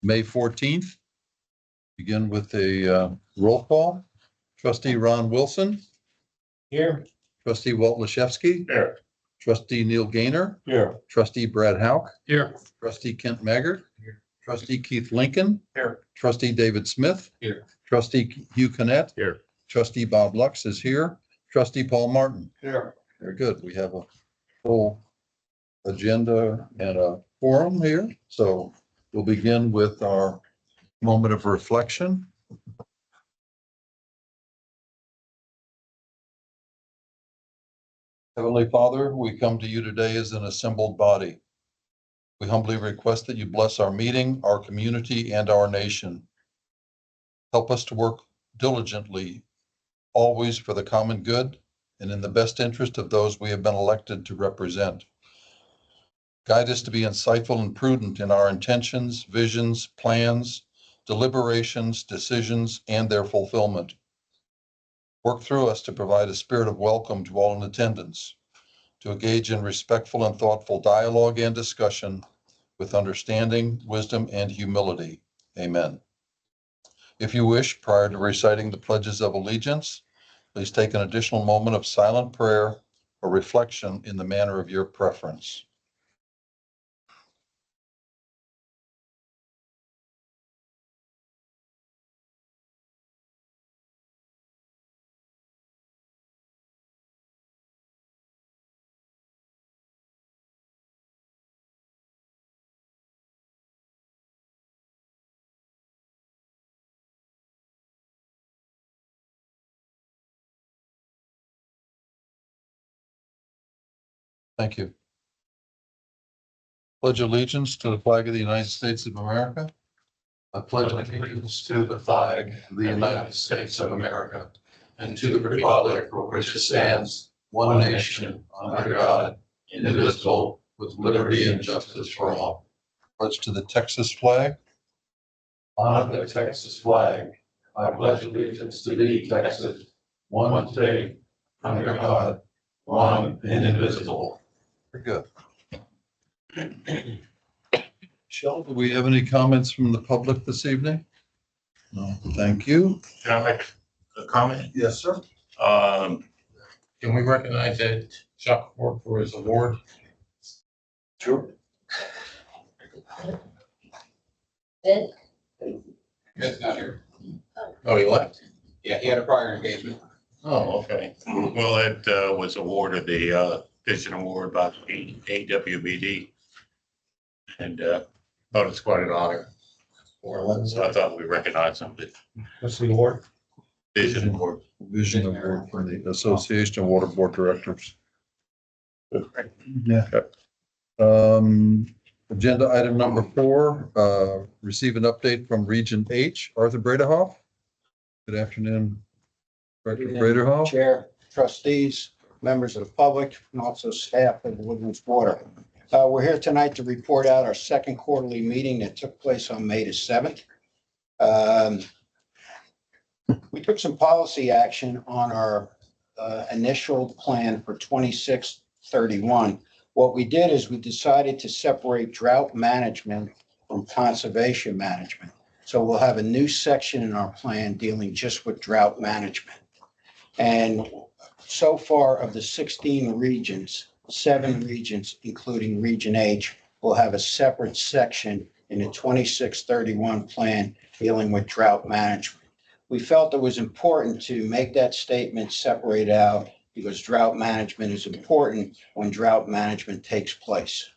May 14th. Begin with a roll call. Trustee Ron Wilson. Here. Trustee Walt Lashevsky. Here. Trustee Neil Gaynor. Here. Trustee Brad Houck. Here. Trustee Kent Maggart. Here. Trustee Keith Lincoln. Here. Trustee David Smith. Here. Trustee Hugh Connett. Here. Trustee Bob Lux is here. Trustee Paul Martin. Here. Very good. We have a full agenda and a forum here. So we'll begin with our moment of reflection. Heavenly Father, we come to you today as an assembled body. We humbly request that you bless our meeting, our community, and our nation. Help us to work diligently, always for the common good and in the best interest of those we have been elected to represent. Guide us to be insightful and prudent in our intentions, visions, plans, deliberations, decisions, and their fulfillment. Work through us to provide a spirit of welcome to all in attendance, to engage in respectful and thoughtful dialogue and discussion with understanding, wisdom, and humility. Amen. If you wish, prior to reciting the pledges of allegiance, please take an additional moment of silent prayer or reflection in the manner of your preference. Thank you. Pledge allegiance to the flag of the United States of America. I pledge allegiance to the flag of the United States of America and to the republic for which it stands, one nation, under God, indivisible, with liberty and justice for all. Pledge to the Texas flag. On the Texas flag, I pledge allegiance to thee, Texas, one state, under God, one and indivisible. Very good. Michelle, do we have any comments from the public this evening? No, thank you. Can I make a comment? Yes, sir. Can we recognize that Chuck Ford for his award? Sure. Ed? That's not here. Oh, he left? Yeah, he had a prior engagement. Oh, okay. Well, it was awarded the Vision Award by the AWBD. And thought it's quite an honor for him. So I thought we recognized him. What's the award? Vision Award. Vision Award for the Association of Water Board Directors. Yeah. Agenda item number 4, receive an update from Region H, Arthur Bredehoff. Good afternoon, Director Bredehoff. Chair, trustees, members of the public, and also staff of the Woodlands Water. We're here tonight to report out our second quarterly meeting that took place on May the 7th. We took some policy action on our initial plan for 2631. What we did is we decided to separate drought management from conservation management. So we'll have a new section in our plan dealing just with drought management. And so far of the 16 regions, 7 regions, including Region H, will have a separate section in the 2631 plan dealing with drought management. We felt it was important to make that statement separate out because drought management is important when drought management takes place,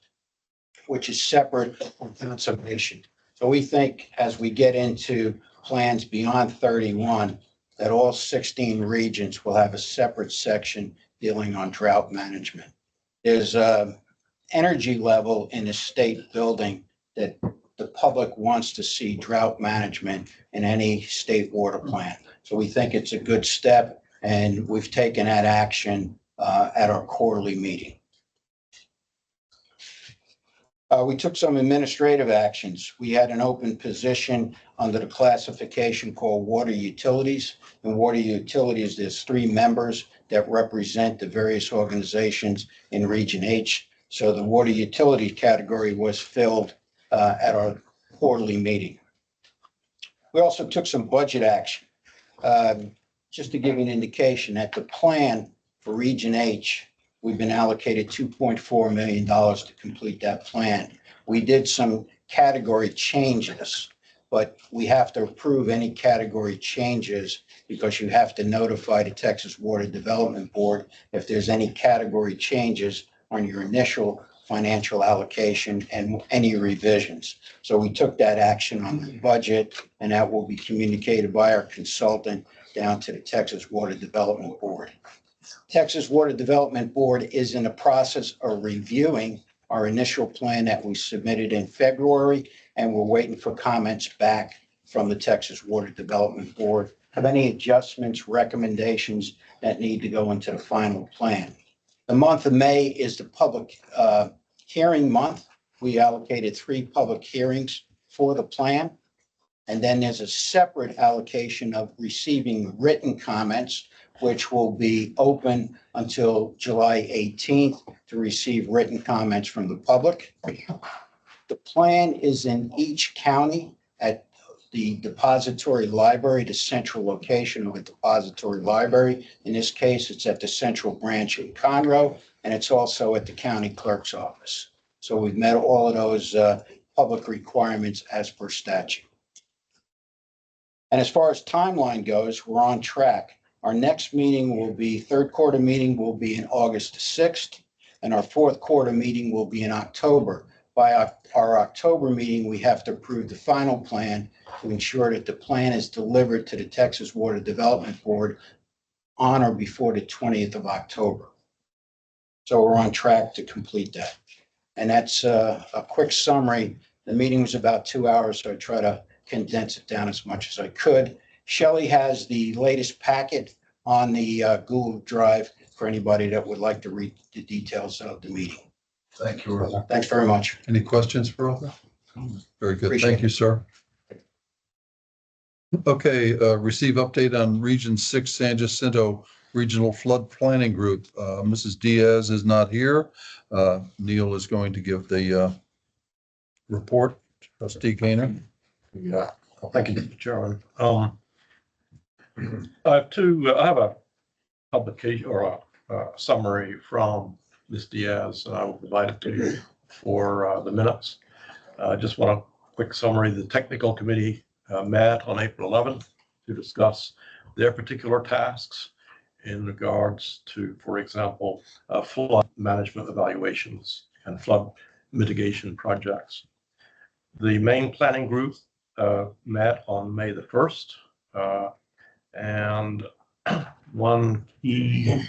which is separate from conservation. So we think as we get into plans beyond 31, that all 16 regions will have a separate section dealing on drought management. There's an energy level in the state building that the public wants to see drought management in any state water plan. So we think it's a good step, and we've taken that action at our quarterly meeting. We took some administrative actions. We had an open position under the classification called water utilities. In water utilities, there's 3 members that represent the various organizations in Region H. So the water utility category was filled at our quarterly meeting. We also took some budget action. Just to give you an indication, at the plan for Region H, we've been allocated $2.4 million to complete that plan. We did some category changes, but we have to approve any category changes because you have to notify the Texas Water Development Board if there's any category changes on your initial financial allocation and any revisions. So we took that action on the budget, and that will be communicated by our consultant down to the Texas Water Development Board. Texas Water Development Board is in the process of reviewing our initial plan that we submitted in February, and we're waiting for comments back from the Texas Water Development Board of any adjustments, recommendations that need to go into the final plan. The month of May is the public hearing month. We allocated 3 public hearings for the plan. And then there's a separate allocation of receiving written comments, which will be open until July 18th to receive written comments from the public. The plan is in each county at the depository library, the central location of the depository library. In this case, it's at the central branch in Conroe, and it's also at the county clerk's office. So we've met all of those public requirements as per statute. And as far as timeline goes, we're on track. Our next meeting will be, third quarter meeting will be in August 6th, and our fourth quarter meeting will be in October. By our October meeting, we have to approve the final plan to ensure that the plan is delivered to the Texas Water Development Board on or before the 20th of October. So we're on track to complete that. And that's a quick summary. The meeting was about 2 hours, so I try to condense it down as much as I could. Shelley has the latest packet on the Google Drive for anybody that would like to read the details of the meeting. Thank you, Arthur. Thanks very much. Any questions for Arthur? Very good. Appreciate Thank you, sir. Okay, receive update on Region 6 San Jacinto Regional Flood Planning Group. Mrs. Diaz is not here. Neil is going to give the report. Trustee Gainer. Yeah, thank you, Mr. Chairman. I have a publication or a summary from Ms. Diaz, and I will provide it to you for the minutes. I just want a quick summary. The technical committee met on April 11th to discuss their particular tasks in regards to, for example, flood management evaluations and flood mitigation projects. The main planning group met on May the 1st, and one key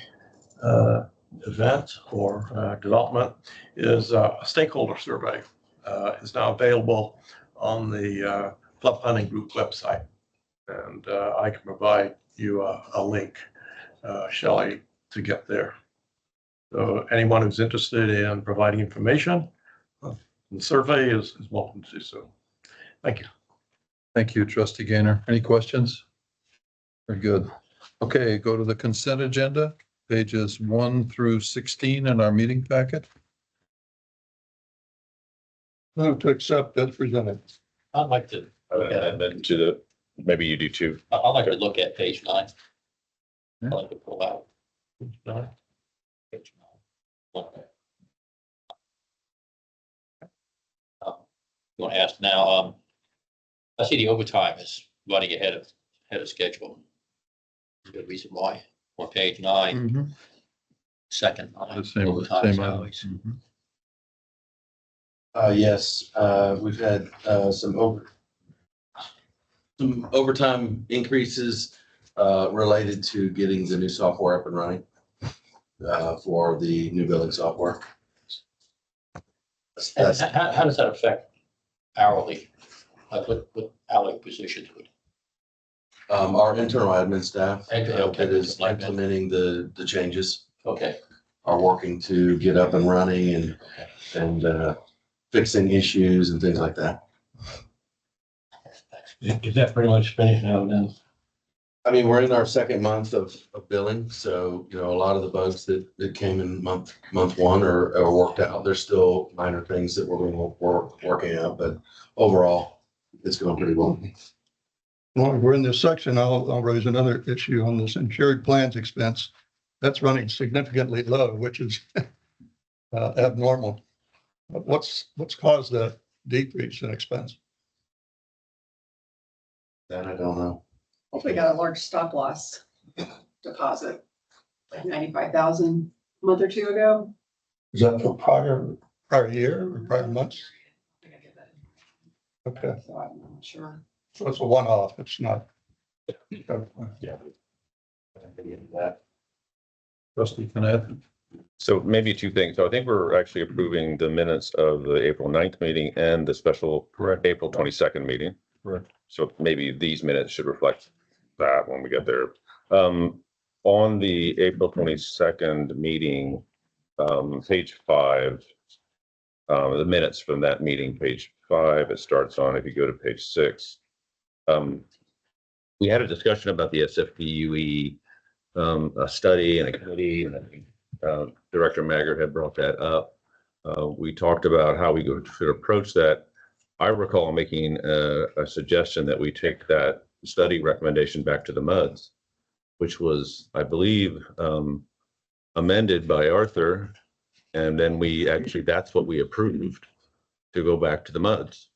event or development is a stakeholder survey. Is now available on the Flood Planning Group website, and I can provide you a link, Shelley, to get there. So anyone who's interested in providing information, the survey is welcome to do so. Thank you. Thank you, Trustee Gainer. Any questions? Very good. Okay, go to the consent agenda, pages 1 through 16 in our meeting packet. Move to accept as presented. I'd like to look at it. amendment to the, maybe you do too. I'd like to look at page 9. Yeah. I'd like to pull out page 9. Okay. You want to ask now, I see the overtime is running ahead of schedule. Is there a reason why? On page 9, second line, The same, overtime same item. salaries. Yes, we've had some overtime increases related to getting the new software up and running for the new billing software. And how does that affect hourly? Like what hourly positions would? Our internal admin staff Okay. that is implementing the changes Okay. are working to get up and running and fixing issues and things like that. Is that pretty much finished now then? I mean, we're in our second month of billing, so, you know, a lot of the bugs that came in month 1 are worked out. There's still minor things that we're working out, but overall, it's going pretty well. Well, we're in this section. I'll raise another issue on this insured plans expense. That's running significantly low, which is abnormal. What's caused that decrease in expense? That I don't know. We got a large stop loss deposit, like 95,000 a month or two ago. Is that for prior year or prior months? I think I get that. Okay, So I'm not sure. so it's a one-off. It's not. Yeah. Trustee Connect. So maybe two things. So I think we're actually approving the minutes of the April 9th meeting and the special April 22nd meeting. Correct. So maybe these minutes should reflect that when we get there. On the April 22nd meeting, page 5, the minutes from that meeting, page 5, it starts on, if you go to page 6. We had a discussion about the SFPUE, a study and a committee, and I think Director Maggard had brought that up. We talked about how we should approach that. I recall making a suggestion that we take that study recommendation back to the MUDs, which was, I believe, amended by Arthur. And then that's what we approved to go back to the MUDs.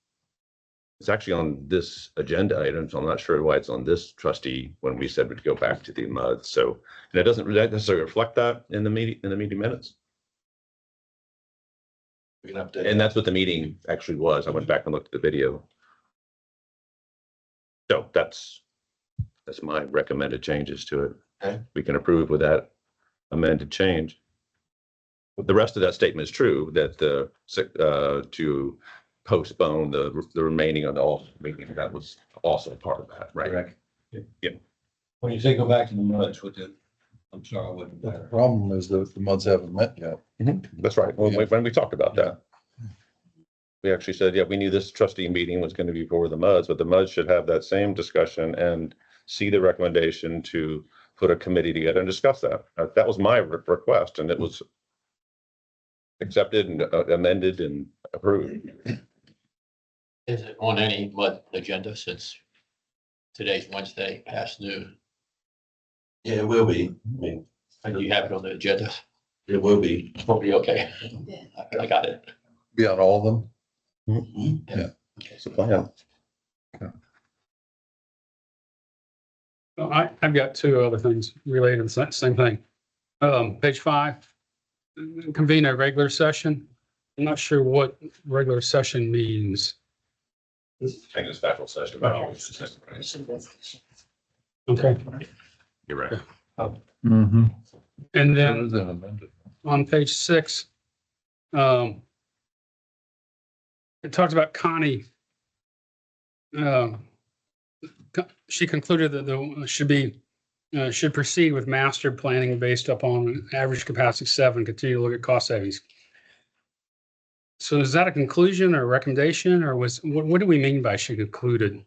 It's actually on this agenda item, so I'm not sure why it's on this trustee when we said we'd go back to the MUDs. So, and it doesn't necessarily reflect that in the meeting minutes. We can update. And that's what the meeting actually was. I went back and looked at the video. So that's my recommended changes to it. Okay. We can approve with that amended change. But the rest of that statement is true, that to postpone the remaining of the all meeting, that was also part of that, right? Correct. Yeah. When you say go back to the MUDs with it, I'm sorry, I wasn't The there. problem is that the MUDs haven't met yet. That's right. When we talked about that, we actually said, yeah, we knew this trustee meeting was going to be for the MUDs, but the MUDs should have that same discussion and see the recommendation to put a committee together and discuss that. That was my request, and it was accepted and amended and approved. Is it on any MUD agenda since today's Wednesday past noon? Yeah, it will be. I mean, And you have it on the agenda? it will be. Will be okay. I got it. Be on all of them. It's a plan. Well, I've got two other things related to the same thing. Page 5, convene a regular session. I'm not sure what regular session means. I think it's special session. Okay. You're right. Mm-hmm. And then on page 6, it talks about Connie. She concluded that should proceed with master planning based upon average capacity 7, continue to look at cost savings. So is that a conclusion or a recommendation, or what do we mean by she concluded?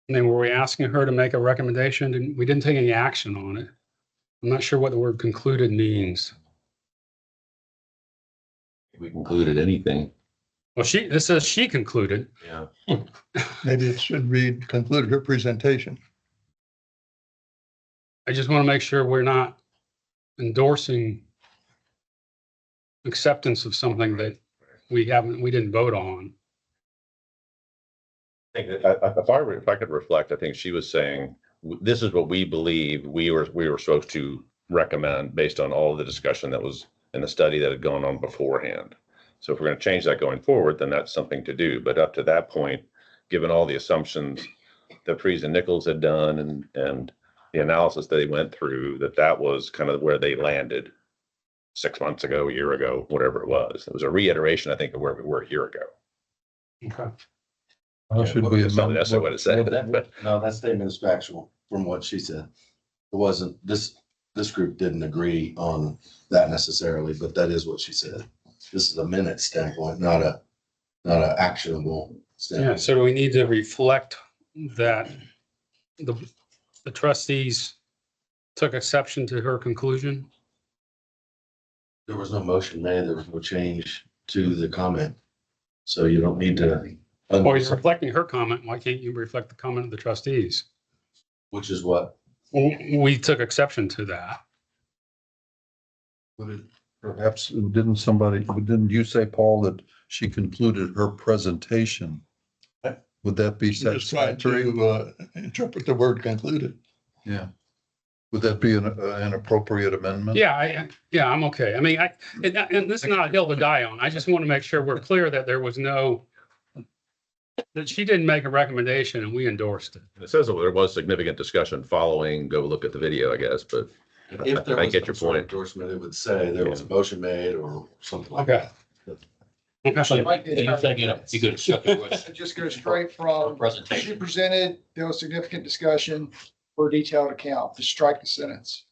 And then were we asking her to make a recommendation? We didn't take any action on it. I'm not sure what the word concluded means. We concluded anything. Well, this says she concluded. Yeah. Maybe it should read concluded her presentation. I just want to make sure we're not endorsing acceptance of something that we didn't vote on. I think that if I could reflect, I think she was saying, this is what we believe we were supposed to recommend based on all of the discussion that was in the study that had gone on beforehand. So if we're going to change that going forward, then that's something to do. But up to that point, given all the assumptions that Freeze and Nichols had done and the analysis that they went through, that was kind of where they landed 6 months ago, a year ago, whatever it was. It was a reiteration, I think, of where we were a year ago. Okay. How should we That's not amend? necessarily what it said, but No, that statement is factual from what she said. It wasn't, this group didn't agree on that necessarily, but that is what she said. This is a minute standpoint, not a actionable Yeah, standpoint. so do we need to reflect that the trustees took exception to her conclusion? There was no motion made, there was no change to the comment. So you don't need to. Well, you're reflecting her comment. Why can't you reflect the comment of the trustees? Which is what? We took exception to that. Would it, perhaps, didn't you say, Paul, that she concluded her presentation? Would that be I'm just trying satisfactory? to interpret the word concluded. Yeah. Would that be an appropriate amendment? Yeah, I'm okay. I mean, and this is not a hill to die on. I just want to make sure we're clear that there was that she didn't make a recommendation and we endorsed it. It says that there was significant discussion following, go look at the video, I guess, but If there I was get your some sort of point. endorsement, it would say there was a motion made or something like Okay. that. So you think, you could have stuck it with Just go straight her from, she presentation. presented, there was significant discussion for a detailed account, just strike the sentence.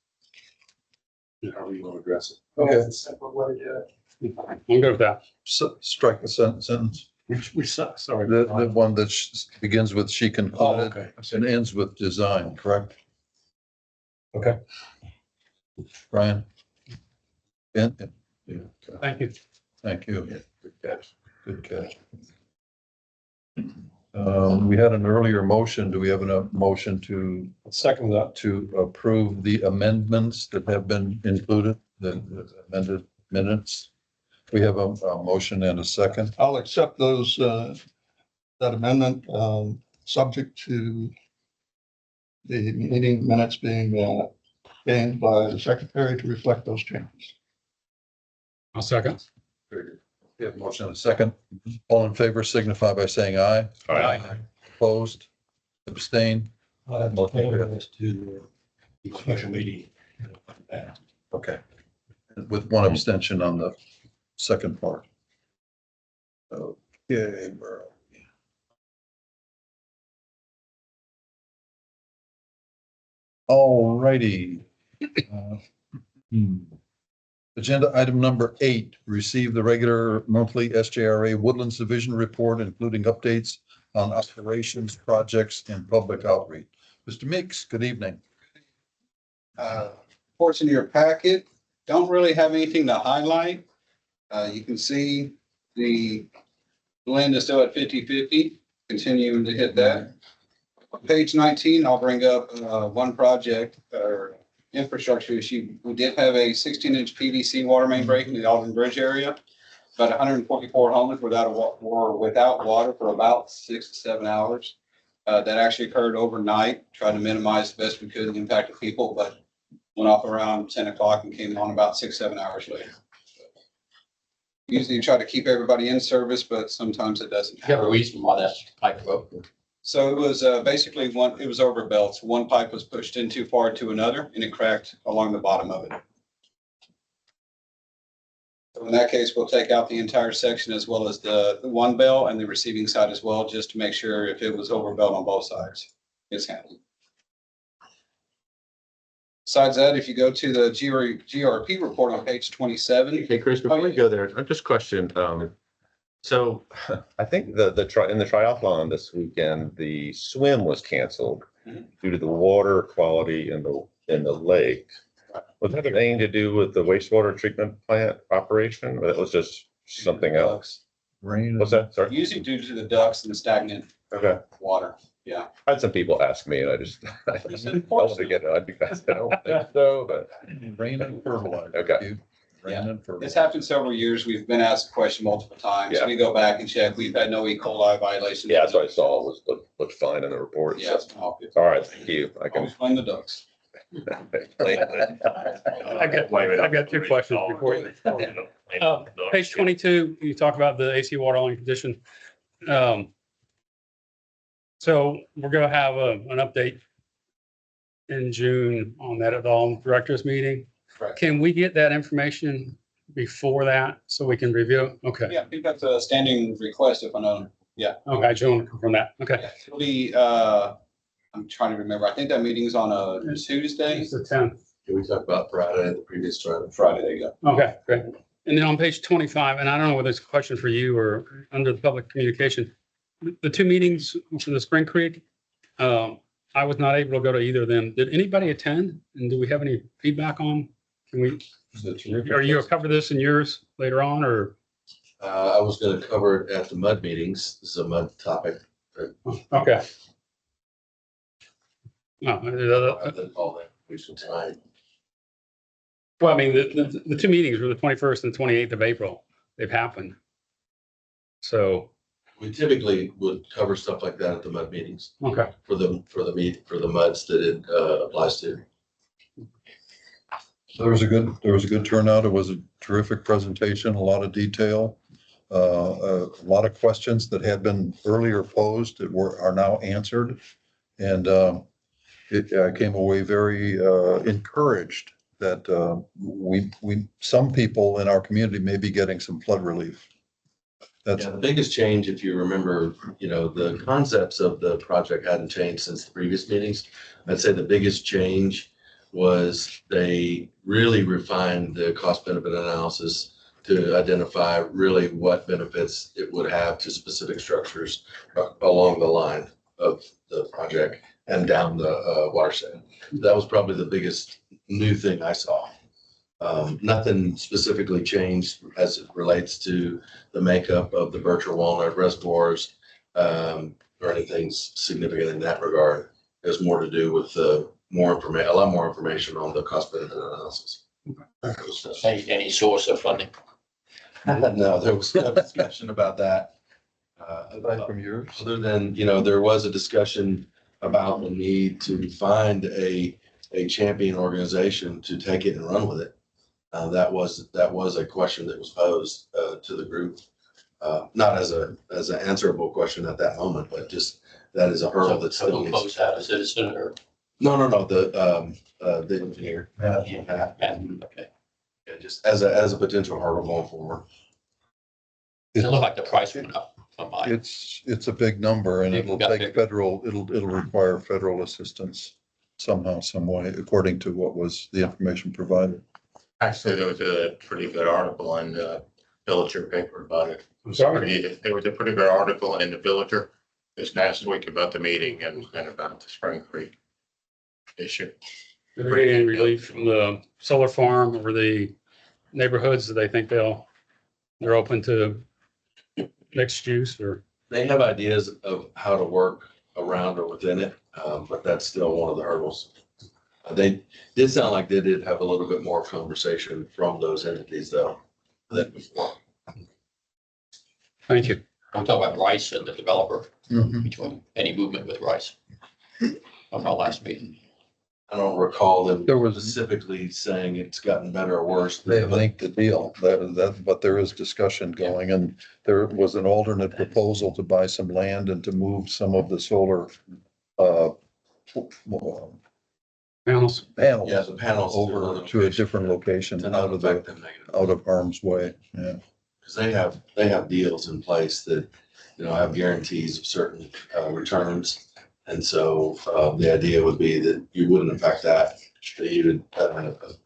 However you want to address it. Okay. That's a simple way to do it. I'm good with that. Strike the sentence, Sorry. the one that begins with she Oh, concluded okay. and ends with design, correct? Okay. Brian? Ben? Thank you. Thank you. Good catch. Good catch. We had an earlier motion. Do we have a motion to Second that. approve the amendments that have been included, the amended minutes? We have a motion and a second. I'll accept those, that amendment, subject to the meeting minutes being gained by the secretary to reflect those changes. I'll second. Very good. We have a motion and a second. All in favor signify by saying aye. Aye. Opposed? Abstain? Motion To the special meeting. Okay. With one abstention on the second part. Okay, where are we? All righty. Agenda item number 8, receive the regular monthly SJRA Woodlands Division report, including updates on operations, projects, and public outreach. Mr. Meeks, good evening. Reports in your packet, don't really have anything to highlight. You can see the blend is still at 50-50, continuing to hit that. On page 19, I'll bring up one project or infrastructure issue. We did have a 16-inch PVC water main break in the Alden Bridge area. About 144 homes were without water for about 6 to 7 hours. That actually occurred overnight, trying to minimize the best we could the impact of people, but went off around 10 o'clock and came on about 6-7 hours later. Usually you try to keep everybody in service, but sometimes it doesn't. You have a reason why that's pipe broke. So it was basically it was over belts. One pipe was pushed in too far to another and it cracked along the bottom of it. So in that case, we'll take out the entire section as well as the one bell and the receiving side as well, just to make sure if it was over belt on both sides, it's handled. Besides that, if you go to the GRP report on page 27. Hey, Chris, before you go there, I'm just questioned, so I think in the triathlon this weekend, the swim was canceled due to the water quality in the lake. Was that anything to do with the wastewater treatment plant operation, or that was just something else? Rain. What's that? Sorry. Usually due to the ducts and the stagnant Okay. water. Yeah. I had some people ask me and I wanted to get it. I don't think so, but Rain and fertilizer. Okay. Rain and It's fertilizer. happened several years. We've been asked the question multiple times. Yeah. We go back and check. We've had no E. coli violations. yeah, that's what I saw looked fine in the report. so. Yes. All All right, thank you. I can. Always blame the ducks. I've got 2 questions before you. Page 22, you talk about the AC water line condition. So we're gonna have an update in June on that at the directors meeting. Correct. Can we get that information before that so we can review? Okay. Yeah, I think that's a standing request if I know. Yeah. Okay, I just want to confirm that. Okay. It'll be, I'm trying to remember. I think that meeting's on a Tuesday. It's the 10th. Can we talk about Friday, the previous Friday? Friday, there you go. Okay, great. And then on page 25, and I don't know whether it's a question for you or under the public communication, the 2 meetings for the Spring Creek, I was not able to go to either of them. Did anybody attend? And do we have any feedback on? Can we, are you gonna cover this in yours later on or? I was gonna cover it at the mud meetings. This is a mud topic. Okay. No, Rather than all that information tonight. well, I mean, the two meetings were the 21st and 28th of April. They've happened. So, We typically would cover stuff like that at the mud meetings okay. for the muds that it applies to. There was a good turnout. It was a terrific presentation, a lot of detail. A lot of questions that had been earlier posed that are now answered. And I came away very encouraged that some people in our community may be getting some flood relief. That's, Yeah, the biggest change, if you remember, the concepts of the project hadn't changed since the previous meetings. I'd say the biggest change was they really refined the cost benefit analysis to identify really what benefits it would have to specific structures along the line of the project and down the watershed. That was probably the biggest new thing I saw. Nothing specifically changed as it relates to the makeup of the birch or walnut reservoirs, or anything significant in that regard. It was more to do with a lot more information on the cost benefit analysis. Any source of funding? No, there was no discussion about that. aside from yours. Other than, there was a discussion about the need to find a champion organization to take it and run with it. That was a question that was posed to the group, not as an answerable question at that moment, but just that is a hurdle that So still who needs. closed out, a citizen or? No, the engineer. Okay. Yeah, just as a potential hurdle going forward. It looked like the price went up on mine. It's a big number and it'll take it'll require federal assistance somehow, some way, according to what was the information provided. Actually, there was a pretty good article in the Villager paper about it. I'm sorry. There was a pretty good article in the Villager this last week about the meeting and about the Spring Creek issue. Did they get any relief from the solar farm or the neighborhoods that they think they're open to mixed use or? They have ideas of how to work around or within it, but that's still one of the hurdles. They did sound like they did have a little bit more conversation from those entities though than before. Thank you. I'm talking about Rice and the developer, Mhm. between any movement with Rice. On our last meeting. I don't recall them There was, specifically saying it's gotten better or worse. they have linked the deal, but there is discussion going and there was an alternate proposal to buy some land and to move some of the solar Panels. panels Yeah, the panels. over to a different location To not affect them negatively. out of harm's way. Yeah. Because they have deals in place that, have guarantees of certain returns. And so the idea would be that you wouldn't affect that you would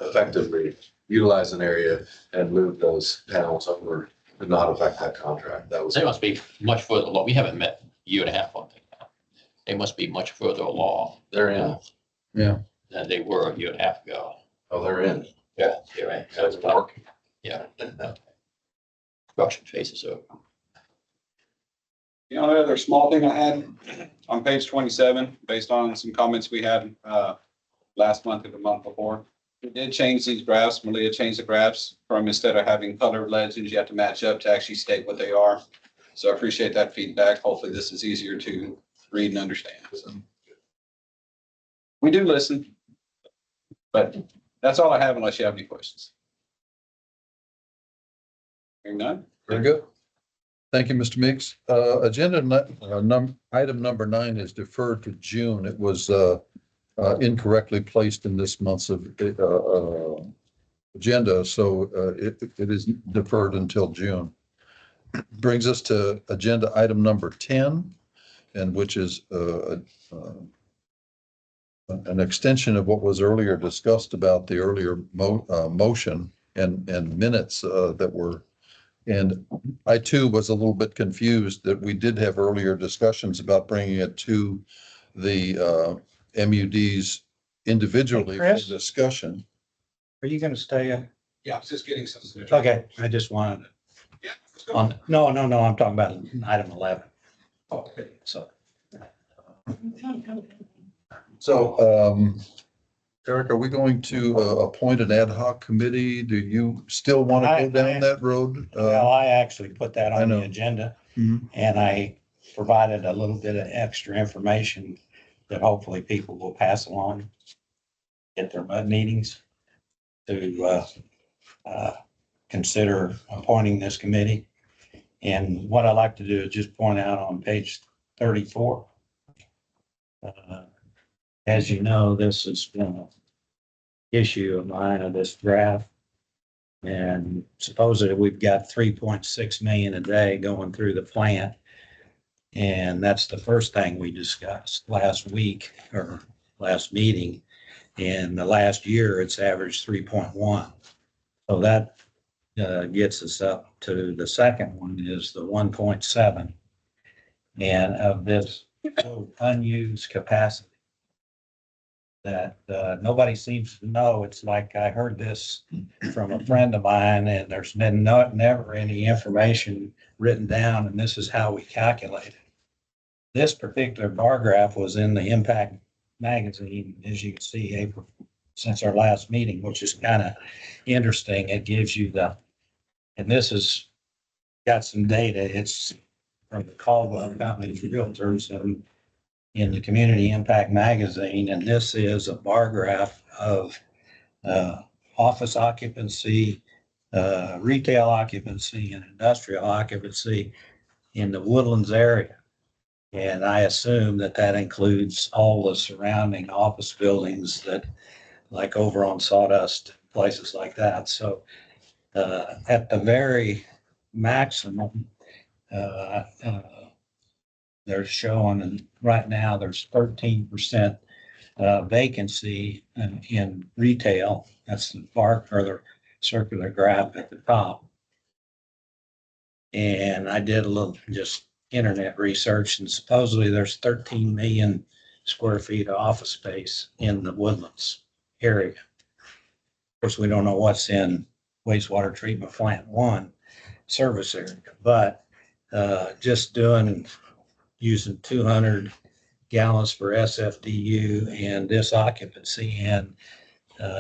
effectively utilize an area and move those panels over to not affect that contract. That was. They must be much further along. We haven't met a year and a half on it. They must be much further along. They're in. Yeah. Than they were a year and a half ago. Oh, they're in. Yeah, you're right. So it's about, yeah. Construction phases over. The only other small thing I had on page 27, based on some comments we had last month or the month before, we did change these graphs. Malia changed the graphs from, instead of having colored legends, you have to match up to actually state what they are. So I appreciate that feedback. Hopefully this is easier to read and understand. So we do listen, but that's all I have unless you have any questions. Hearing none. Very good. Thank you, Mr. Meeks. Item number 9 is deferred to June. It was incorrectly placed in this month's agenda, so it is deferred until June. Brings us to agenda item number 10, and which is an extension of what was earlier discussed about the earlier motion and minutes that were. And I too was a little bit confused that we did have earlier discussions about bringing it to the MUDs individually for discussion. Are you gonna stay? Yeah, I was just getting some. Okay, I just wanted to. Yeah. No, I'm talking about item 11. Okay. So So, Eric, are we going to appoint an ad hoc committee? Do you still want to go down that road? well, I actually put that I on the know. agenda Mhm. and I provided a little bit of extra information that hopefully people will pass along at their MUD meetings to consider appointing this committee. And what I like to do is just point out on page 34. As you know, this has been an issue of mine of this draft. And supposedly we've got 3.6 million a day going through the plant. And that's the first thing we discussed last week or last meeting. And the last year, it's averaged 3.1. So that gets us up to the second one is the 1.7. And of this unused capacity that nobody seems to know. It's like I heard this from a friend of mine and there's been never any information written down, and this is how we calculate it. This particular bar graph was in the Impact magazine, as you can see, April, since our last meeting, which is kind of interesting. It gives you and this has got some data. It's from the Caldwell Company Realtors and in the Community Impact magazine. And this is a bar graph of office occupancy, retail occupancy, and industrial occupancy in the Woodlands area. And I assume that that includes all the surrounding office buildings that, like over on Sawdust, places like that. So at the very maximum, they're showing, and right now there's 13% vacancy in retail. That's the bar or the circular graph at the top. And I did a little just internet research, and supposedly there's 13 million square feet of office space in the Woodlands area. Of course, we don't know what's in wastewater treatment plant 1 service area, but just using 200 gallons per SFDU and this occupancy and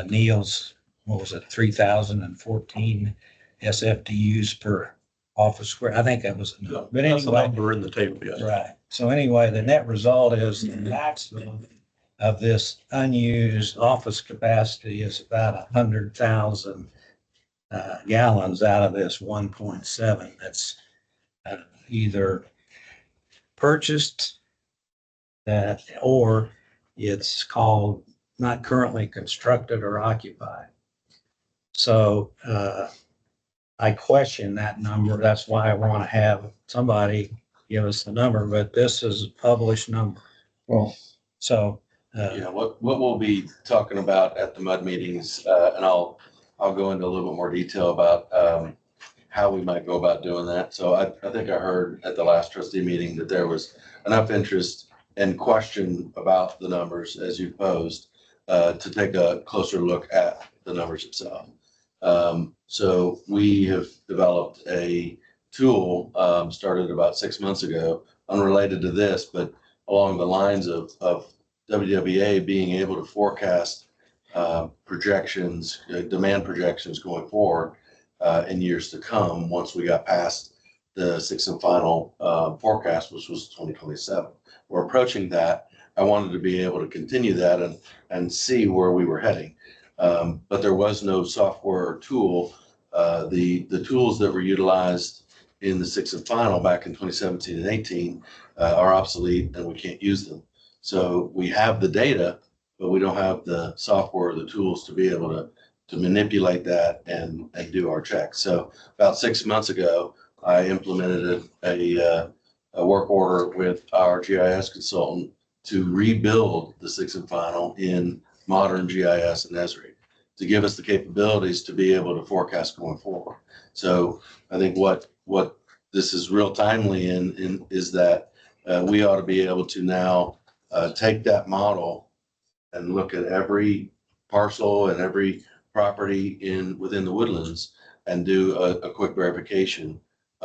Neil's, what was it, 3,014 SFDUs per office square. I think that was, but That's the anyway, number in the table, yes. right. So anyway, the net result is the maximum of this unused office capacity is about 100,000 gallons out of this 1.7 that's either purchased that, or it's called not currently constructed or occupied. So I question that number. That's why I want to have somebody give us the number, but this is a published number. Well, So Yeah, what we'll be talking about at the MUD meetings, and I'll go into a little bit more detail about how we might go about doing that. So I think I heard at the last trustee meeting that there was enough interest and question about the numbers as you posed to take a closer look at the numbers itself. So we have developed a tool, started about 6 months ago, unrelated to this, but along the lines of WWA being able to forecast projections, demand projections going forward in years to come, once we got past the sixth and final forecast, which was 2027. We're approaching that. I wanted to be able to continue that and see where we were heading. But there was no software or tool. The tools that were utilized in the sixth and final back in 2017 and 18 are obsolete and we can't use them. So we have the data, but we don't have the software or the tools to be able to manipulate that and do our checks. So about 6 months ago, I implemented a work order with our GIS consultant to rebuild the sixth and final in modern GIS and Esri to give us the capabilities to be able to forecast going forward. So I think what this is real timely in is that we ought to be able to now take that model and look at every parcel and every property within the Woodlands and do a quick verification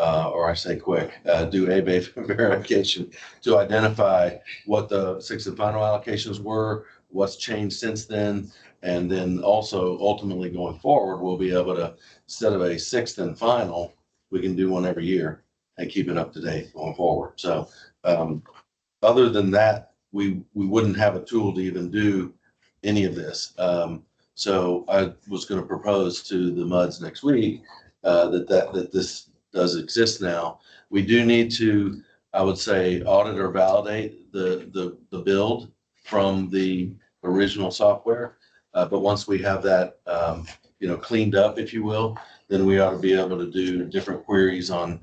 or I say quick, do a verification to identify what the sixth and final allocations were, what's changed since then. And then also ultimately going forward, we'll be able to, instead of a sixth and final, we can do one every year and keep it up to date going forward. So other than that, we wouldn't have a tool to even do any of this. So I was going to propose to the MUDs next week that this does exist now. We do need to, I would say, audit or validate the build from the original software. But once we have that, cleaned up, if you will, then we ought to be able to do different queries on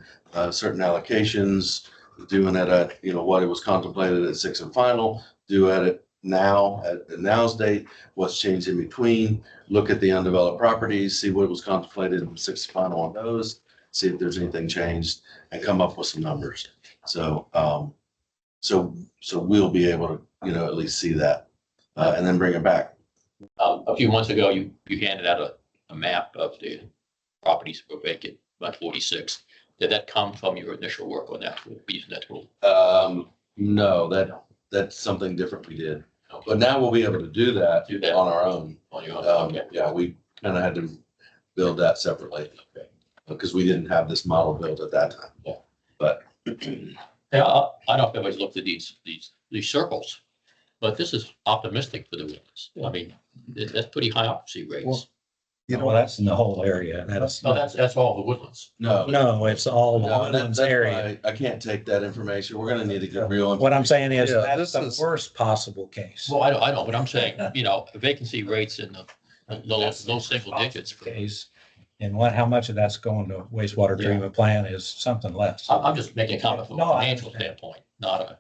certain allocations, doing it at, what it was contemplated at sixth and final, do at it now, at the now's date, what's changed in between, look at the undeveloped properties, see what was contemplated in sixth and final on those, see if there's anything changed, and come up with some numbers. So we'll be able to, at least see that, and then bring it back. A few months ago, you handed out a map of the properties that were vacant, about 46. Did that come from your initial work on that, using that tool? No, that's something different we did. But now we'll be able to do that on our own. On your own, okay. Yeah, we kind of had to build that separately. Okay. Because we didn't have this model built at that time. Yeah. But Yeah, I don't know if everybody's looked at these circles, but this is optimistic for the Woodlands. I mean, that's pretty high occupancy rates. Well, well, that's in the whole area. That's, No, that's all the Woodlands. no, it's all the no, Woodlands that's area. why I can't take that information. We're gonna need to get real. What I'm saying is, Yeah, that's the worst possible case. Well, I know, but I'm saying, vacancy rates in the low single digits. Case. And how much of that's going to wastewater treatment plant is something less. I'm just making a comment from a No, I financial understand. standpoint, not a.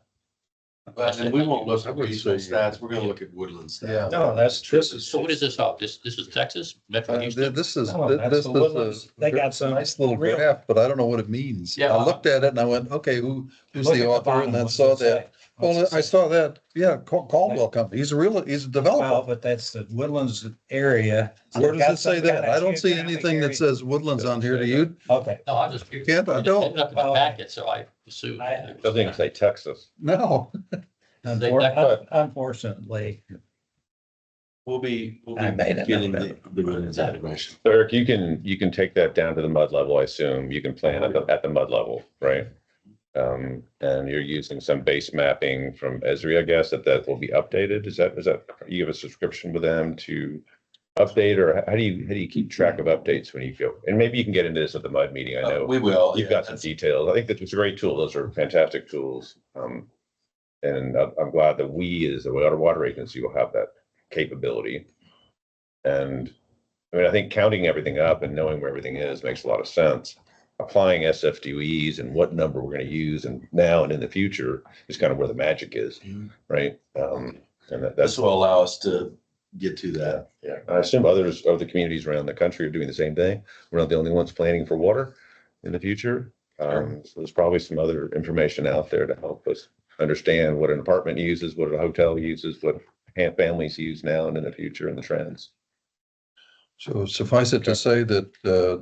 And we won't look I at would regional say- stats. We're gonna look at Woodland stats. No, this is. So what is this up? This is Texas, Metro Houston? This is, No, that's this the is Woodlands. a They got some nice little real- graph, but I don't know what it means. Yeah. I looked at it and I went, okay, who's Look the at author? bottom, And then what's saw it say? that. What's Well, it I say? saw that. Yeah, Caldwell Company. He's a Well, developer. but that's the Woodlands area. Where Got does it some say that? kind of I don't see geographic anything that area. says Woodlands on here. Do you? Okay. No, I'm just curious. Can't I It don't? ended up in the packet, so I assume. I- Doesn't even say Texas. No. Unfortunately, We'll be I made it getting up. the Woodlands information. So Eric, you can take that down to the mud level, I assume. You can plan at the mud level, right? And you're using some base mapping from Esri, I guess, that will be updated. Is that, you have a subscription with them to update, or how do you keep track of updates when you go? And maybe you can get into this at the mud meeting. I know We will. you've got some details. I think that it's a great tool. Those are fantastic tools. And I'm glad that we as a water agency will have that capability. And I mean, I think counting everything up and knowing where everything is makes a lot of sense. Applying SFDEs and what number we're going to use and now and in the future is kind of where the magic is, right? And This that's will allow us to get to that. yeah. I assume other communities around the country are doing the same thing. We're not the only ones planning for water in the future. So there's probably some other information out there to help us understand what an apartment uses, what a hotel uses, what families use now and in the future, and the trends. So suffice it to say that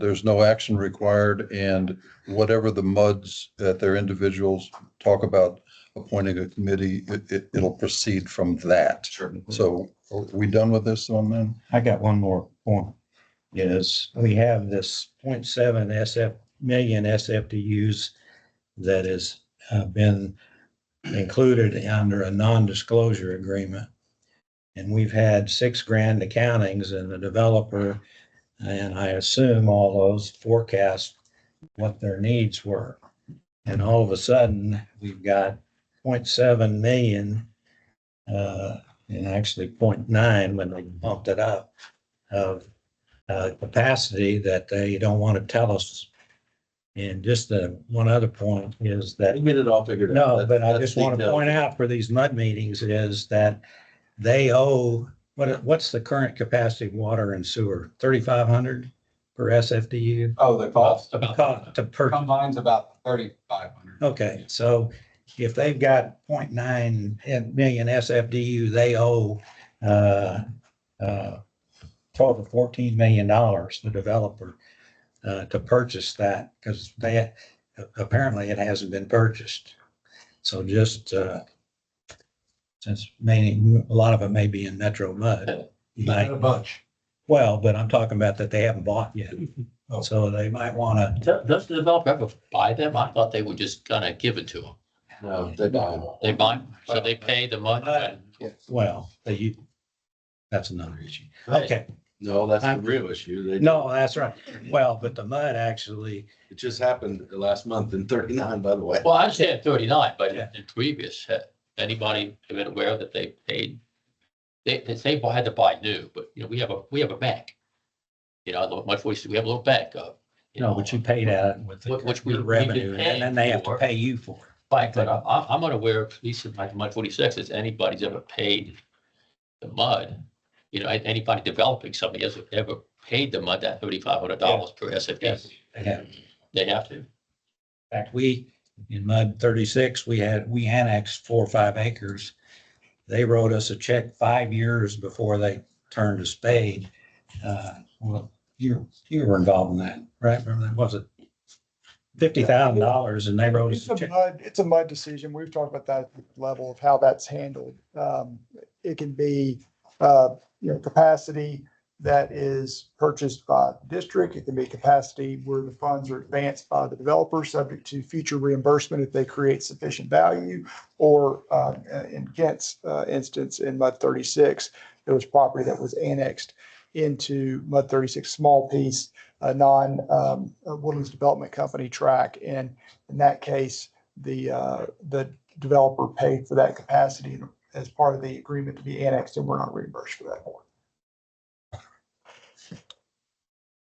there's no action required, and whatever the MUDs at their individuals talk about appointing a committee, it'll proceed from that. Sure. So are we done with this one then? I got one more point. Is we have this 0.7 million SFDUs that has been included under a non-disclosure agreement. And we've had $6,000 accountings, and the developer, and I assume all those forecast what their needs were. And all of a sudden, we've got 0.7 million, and actually 0.9 when they bumped it up, of capacity that they don't want to tell us. And just one other point is that, We get it all figured out. no, but I That's just want to detailed. point out for these mud meetings is that they owe, what's the current capacity of water and sewer? 3,500 per SFDU? Oh, the cost To per, combine's about 3,500. okay, so if they've got 0.9 million SFDU, they owe 12 to $14 million, the developer, to purchase that, because apparently it hasn't been purchased. So just, since a lot of it may be in Metro mud. you Not might- a bunch. Well, but I'm talking about that they haven't bought yet. So they might want to, Does the developer ever buy them? I thought they would just kind of give it to them. No, they buy them. They buy, 'em, so they pay the money. well, that's another issue. Okay, No, that's the I'm- real issue. They, no, that's right. Well, but the mud actually, it just happened last month in 39, by the way. Well, I understand 39, but Yeah. in previous, anybody been aware that they paid? They had to buy new, but we have a bank. We have a little bank of. but you paid out with Which we- your we've been revenue, paying and then they have to for. pay you for it. Right, but I'm unaware, at least in my Mud 46, if anybody's ever paid the mud. Anybody developing something has ever paid the mud that $3,500 per SFD. Yes, they have. They have to. In fact, in Mud 36, we annexed 4 or 5 acres. They wrote us a check 5 years before they turned to spade. Well, you were involved in that, right? Remember that? Was it $50,000 and they wrote us a check? It's a mud decision. We've talked about that level of how that's handled. It can be, capacity that is purchased by the district. It can be capacity where the funds are advanced by the developer, subject to future reimbursement if they create sufficient value. Or in Kent's instance, in Mud 36, there was property that was annexed into Mud 36, small piece, a Woodlands Development Company track. And in that case, the developer paid for that capacity as part of the agreement to be annexed, and we're not reimbursed for that.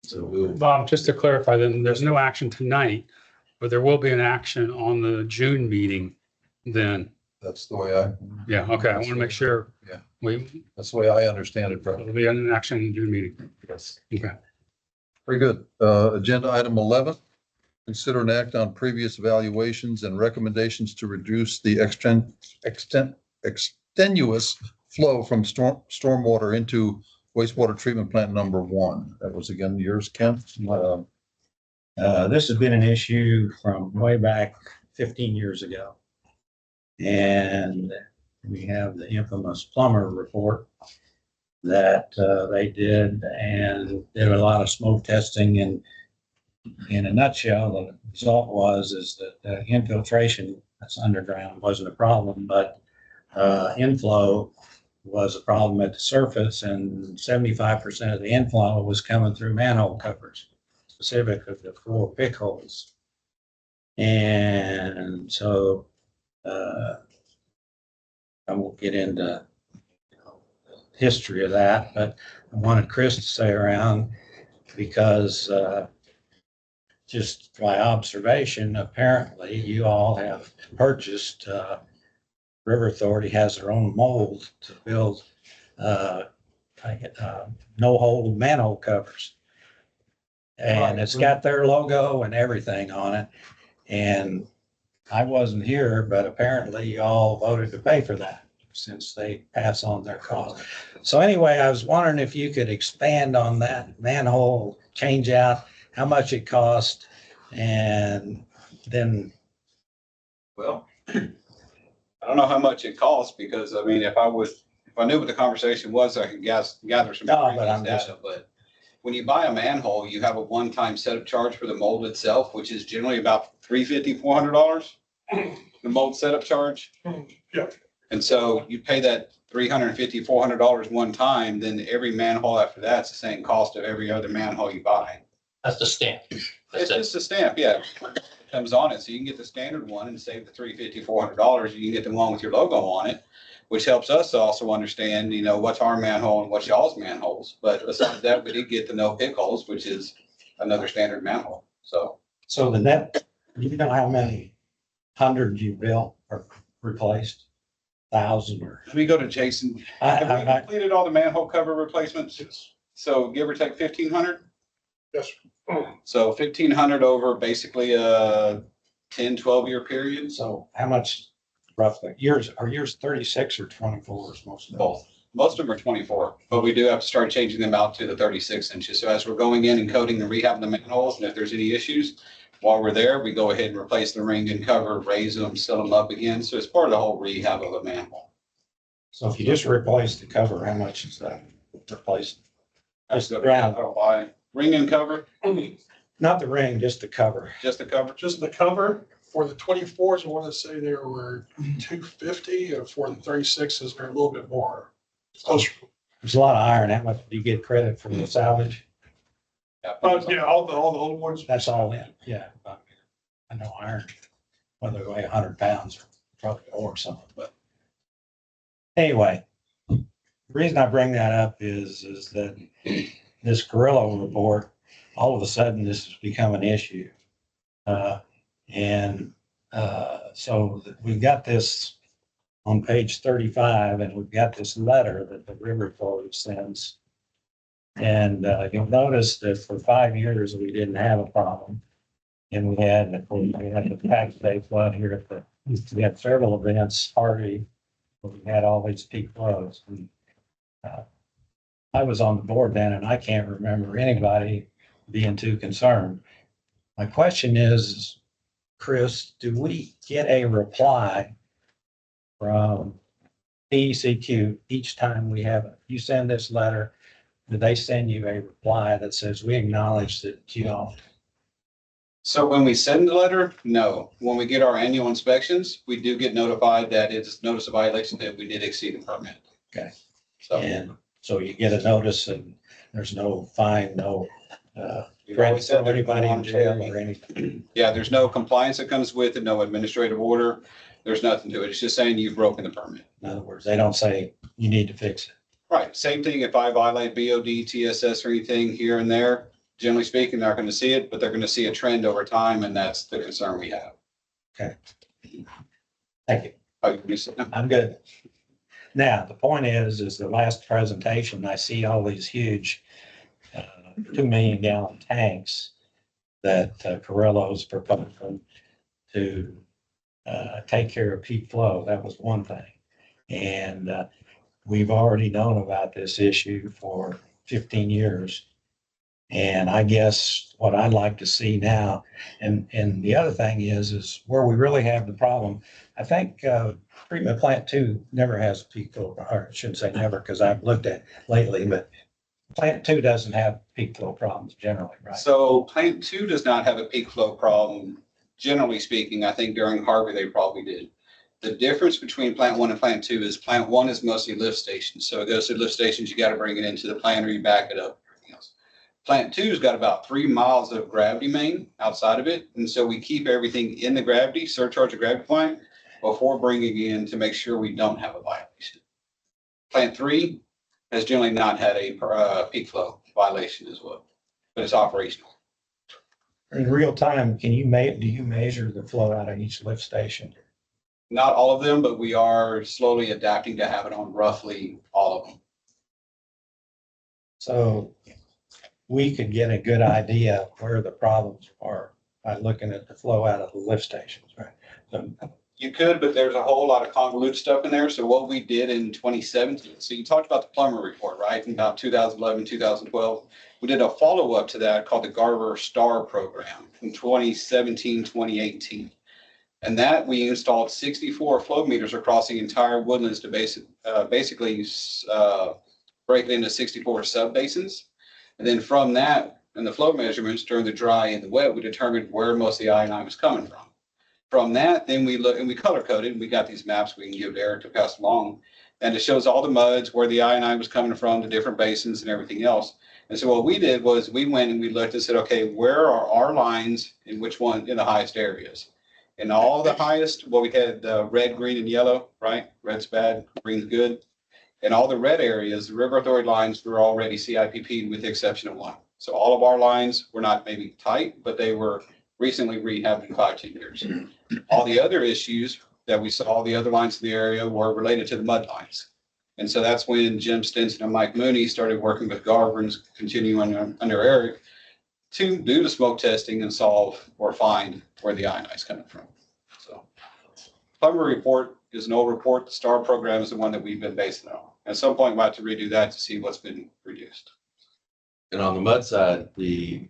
So we'll, Bob, just to clarify, then there's no action tonight, but there will be an action on the June meeting then. That's the way Yeah, okay, I want to make sure. Yeah. There'll the way I understand it, Brett. be an action in the June meeting. yes. Okay. Very good. Agenda item 11, consider an act on previous evaluations and recommendations to reduce the extenuous flow from stormwater into wastewater treatment plant number 1. That was again yours, Ken. This has been an issue from way back 15 years ago. And we have the infamous plumber report that they did and did a lot of smoke testing. And in a nutshell, the result is that infiltration that's underground wasn't a problem, but inflow was a problem at the surface, and 75% of the inflow was coming through manhole covers, specifically the 4 pick holes. And so I won't get into the history of that, but I wanted Chris to stay around because just by observation, apparently you all have purchased River Authority has their own mold to build no-hole manhole covers. And it's got their logo and everything on it. And I wasn't here, but apparently you all voted to pay for that since they pass on their cost. So anyway, I was wondering if you could expand on that manhole change out, how much it cost, and then. Well, I don't know how much it costs because, I mean, if I knew what the conversation was, I could gather some No, but previous I'm just- data, but when you buy a manhole, you have a one-time setup charge for the mold itself, which is generally about $350, $400. The mold setup charge. Yeah. And so you pay that $350, $400 one time, then every manhole after that's the same cost of every other manhole you buy. That's the stamp. It's That's it. just a stamp, yeah. Comes on it. So you can get the standard one and save the $350, $400. You can get the one with your logo on it, which helps us to also understand, what's our manhole and what's y'all's manholes. But besides that, we did get the no pick holes, which is another standard manhole. So So the net, you know how many hundreds you built or replaced? 1,000 or? let me go to Jason. Have we I, completed all the manhole cover replacements? So give or take 1,500? Yes. So 1,500 over basically a 10, 12-year period. so how much roughly? Are yours 36 or 24 is most of them? Both. Most of them are 24, but we do have to start changing them out to the 36 inches. So as we're going in and coating and rehabbing the manholes, and if there's any issues, While we're there, we go ahead and replace the ring and cover, raise them, set them up again. So it's part of the whole rehab of a manhole. So if you just replace the cover, how much is that replaced? Just the I ground, don't buy ring and cover, not the ring, just the cover. just the cover. Just the cover for the 24s, I want to say there were 250, and for the 36s, they're a little bit more. Closer. There's a lot of iron. How much do you get credit for the salvage? Yeah, all the old ones. That's all in, yeah. I know iron, whether they weigh 100 pounds, probably or something, but anyway, the reason I bring that up is that this Carrillo report, all of a sudden, this has become an issue. So we've got this on page 35, and we've got this letter that the River Authority sends. And you'll notice that for 5 years, we didn't have a problem. And we had the tax day flood here at we had several events, Harvey, where we had all these peak flows. And, I was on the board then, and I can't remember anybody being too concerned. My question is, Chris, do we get a reply from PECQ each time you send this letter? Do they send you a reply that says, we acknowledge that you don't? So when we send the letter, no. When we get our annual inspections, we do get notified that it's notice of violation that we did exceed the permit. Okay. So And so you get a notice and there's no fine, no, we've always said throw anybody in on jail training. or anything. Yeah, there's no compliance that comes with it, no administrative order. There's nothing to it. It's just saying you've broken the permit. In other words, they don't say you need to fix it. Right. Same thing if I violate BOD, TSS or anything here and there, generally speaking, they're not going to see it, but they're going to see a trend over time. And that's the concern we have. Okay. Thank you. Oh, you said no? I'm good. Now, the point is the last presentation, I see all these huge 2 million gallon tanks that Carrillo's proposing to take care of peak flow. That was one thing. And we've already known about this issue for 15 years. And I guess what I'd like to see now, and the other thing is where we really have the problem. I think treatment plant 2 never has peak flow, or I shouldn't say never, because I've looked at it lately, but plant 2 doesn't have peak flow problems generally, right? So plant 2 does not have a peak flow problem. Generally speaking, I think during Harvey, they probably did. The difference between plant 1 and plant 2 is plant 1 is mostly lift stations. So it goes to lift stations, you got to bring it into the plant or you back it up. Plant 2's got about 3 miles of gravity main outside of it. And so we keep everything in the gravity, surcharge the gravity plant before bringing it in to make sure we don't have a violation. Plant 3 has generally not had a peak flow violation as well, but it's operational. In real time, do you measure the flow out of each lift station? Not all of them, but we are slowly adapting to have it on roughly all of them. So we could get a good idea of where the problems are by looking at the flow out of the lift stations, right? So, You could, but there's a whole lot of convoluted stuff in there. So what we did in 2017, so you talked about the plumber report, right? In about 2011, 2012, we did a follow-up to that called the Garver Star program in 2017, 2018. And that we installed 64 flow meters across the entire Woodlands to basically break it into 64 sub basins. And then from that and the flow measurements during the dry and the wet, we determined where most of the I&I was coming from. From that, then we look and we color coded and we got these maps we can give to Eric to pass along. And it shows all the muds, where the I&I was coming from, the different basins and everything else. And so what we did was we went and we looked and said, okay, where are our lines in which one in the highest areas? And all the highest, well, we had red, green, and yellow, right? Red's bad, green's good. And all the red areas, the River Authority lines were already CIPP'd with the exception of one. So all of our lines were not maybe tight, but they were recently rehabbed in 5-10 years. All the other issues that we saw, the other lines in the area were related to the mud lines. And so that's when Jim Stinson and Mike Mooney started working with Garver and continuing under Eric to do the smoke testing and solve or find where the I&I is coming from. So plumber report is an old report. The STAR program is the one that we've been basing it on. At some point, we'll have to redo that to see what's been reduced. And on the mud side, the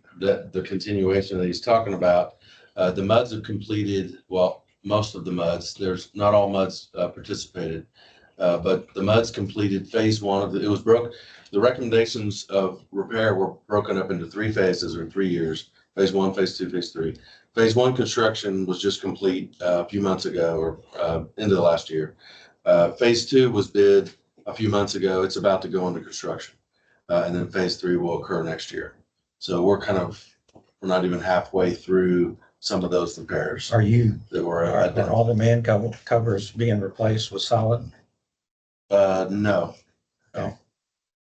continuation that he's talking about, The MUDs have completed, well, most of the MUDs. There's not all MUDs participated. But the MUDs completed phase one of it was broke. The recommendations of repair were broken up into 3 phases or 3 years. Phase one, phase two, phase three. Phase one construction was just complete a few months ago or into the last year. Phase two was bid a few months ago. It's about to go into construction. And then phase three will occur next year. So we're not even halfway through some of those repairs. Are you, that were are all the covers being replaced with solid? No.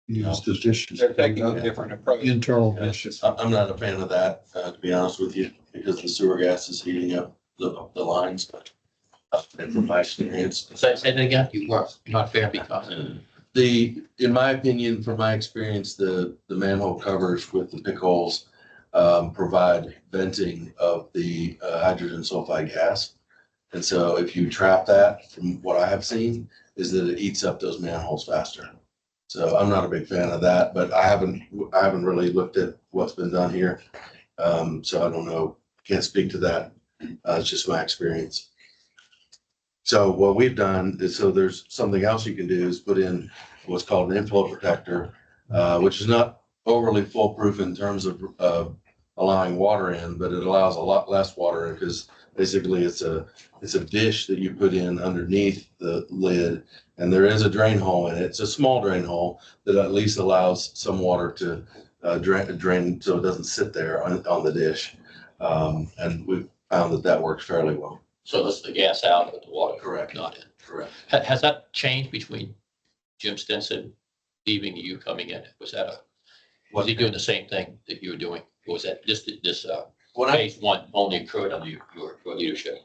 Use the dishes. They're taking a different approach. Internal dishes. I'm not a fan of that, to be honest with you, because the sewer gas is heating up the lines, but and from my experience. Say that again, you're not fair because In my opinion, from my experience, the manhole covers with the pick holes provide venting of the hydrogen sulfide gas. And so if you trap that, from what I have seen, is that it eats up those manholes faster. So I'm not a big fan of that, but I haven't really looked at what's been done here. So I don't know, can't speak to that. It's just my experience. So what we've done is, so there's something else you can do is put in what's called an inflow protector, which is not overly foolproof in terms of allowing water in, but it allows a lot less water in because basically it's a dish that you put in underneath the lid, and there is a drain hole in it. It's a small drain hole that at least allows some water to drain so it doesn't sit there on the dish. And we've found that works fairly well. so that's the gas out, but the water. Correct. Not in. Correct. Has that changed between Jim Stinson leaving and you coming in? Was he doing the same thing that you were doing? Or was that this phase one only occurred under your leadership?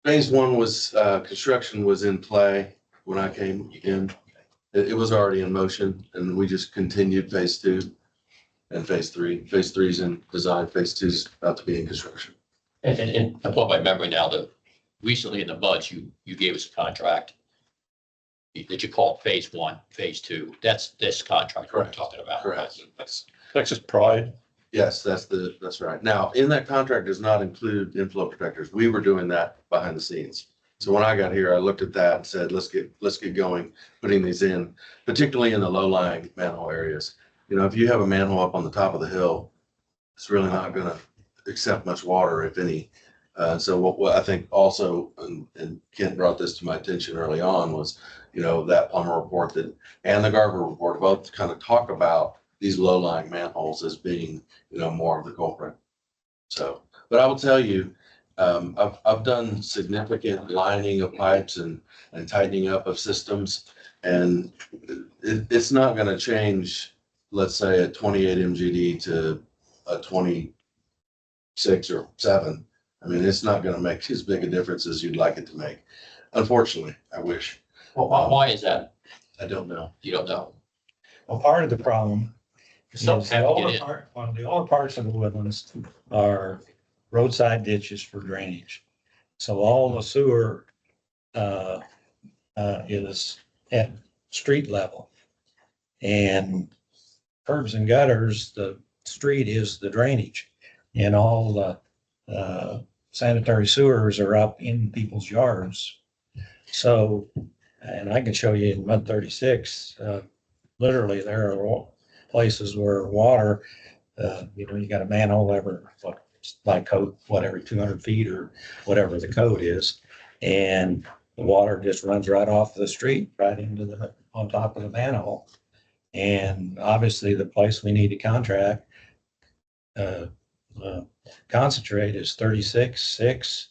Phase one was, construction was in play when I came in. It was already in motion, and we just continued phase two and phase three. Phase three's in design, phase two's about to be in construction. And I'm going by memory now, that recently in the MUDs, you gave us a contract that you called phase one, phase two. That's this contract we're Correct. talking about. Correct. Texas Pride. Yes, that's right. Now, in that contract does not include inflow protectors. We were doing that behind the scenes. So when I got here, I looked at that and said, let's get going, putting these in, particularly in the low-lying manhole areas. You know, if you have a manhole up on the top of the hill, it's really not going to accept much water, if any. So what I think also, and Kent brought this to my attention early on, was, you know, that Plummer report and the Garber report both kind of talk about these low-lying manholes as being, you know, more of the culprit. So, but I will tell you, I've done significant lining of pipes and tightening up of systems, and it's not going to change, let's say, a 28 MGD to a 26 or 7. I mean, it's not going to make as big a difference as you'd like it to make. Unfortunately, I wish. Well, why is that? I don't know. You don't know. Well, part of the problem is Something the have to older get in. part, one of the older parts of the Woodlands are roadside ditches for drainage. So all the sewer is at street level. And curbs and gutters, the street is the drainage. And all the sanitary sewers are up in people's yards. So, and I can show you in MUD 36, literally there are places where water, you know, you got a manhole by code, whatever, 200 feet or whatever the code is. And the water just runs right off the street, right into on top of the manhole. And obviously the place we need to concentrate is 36,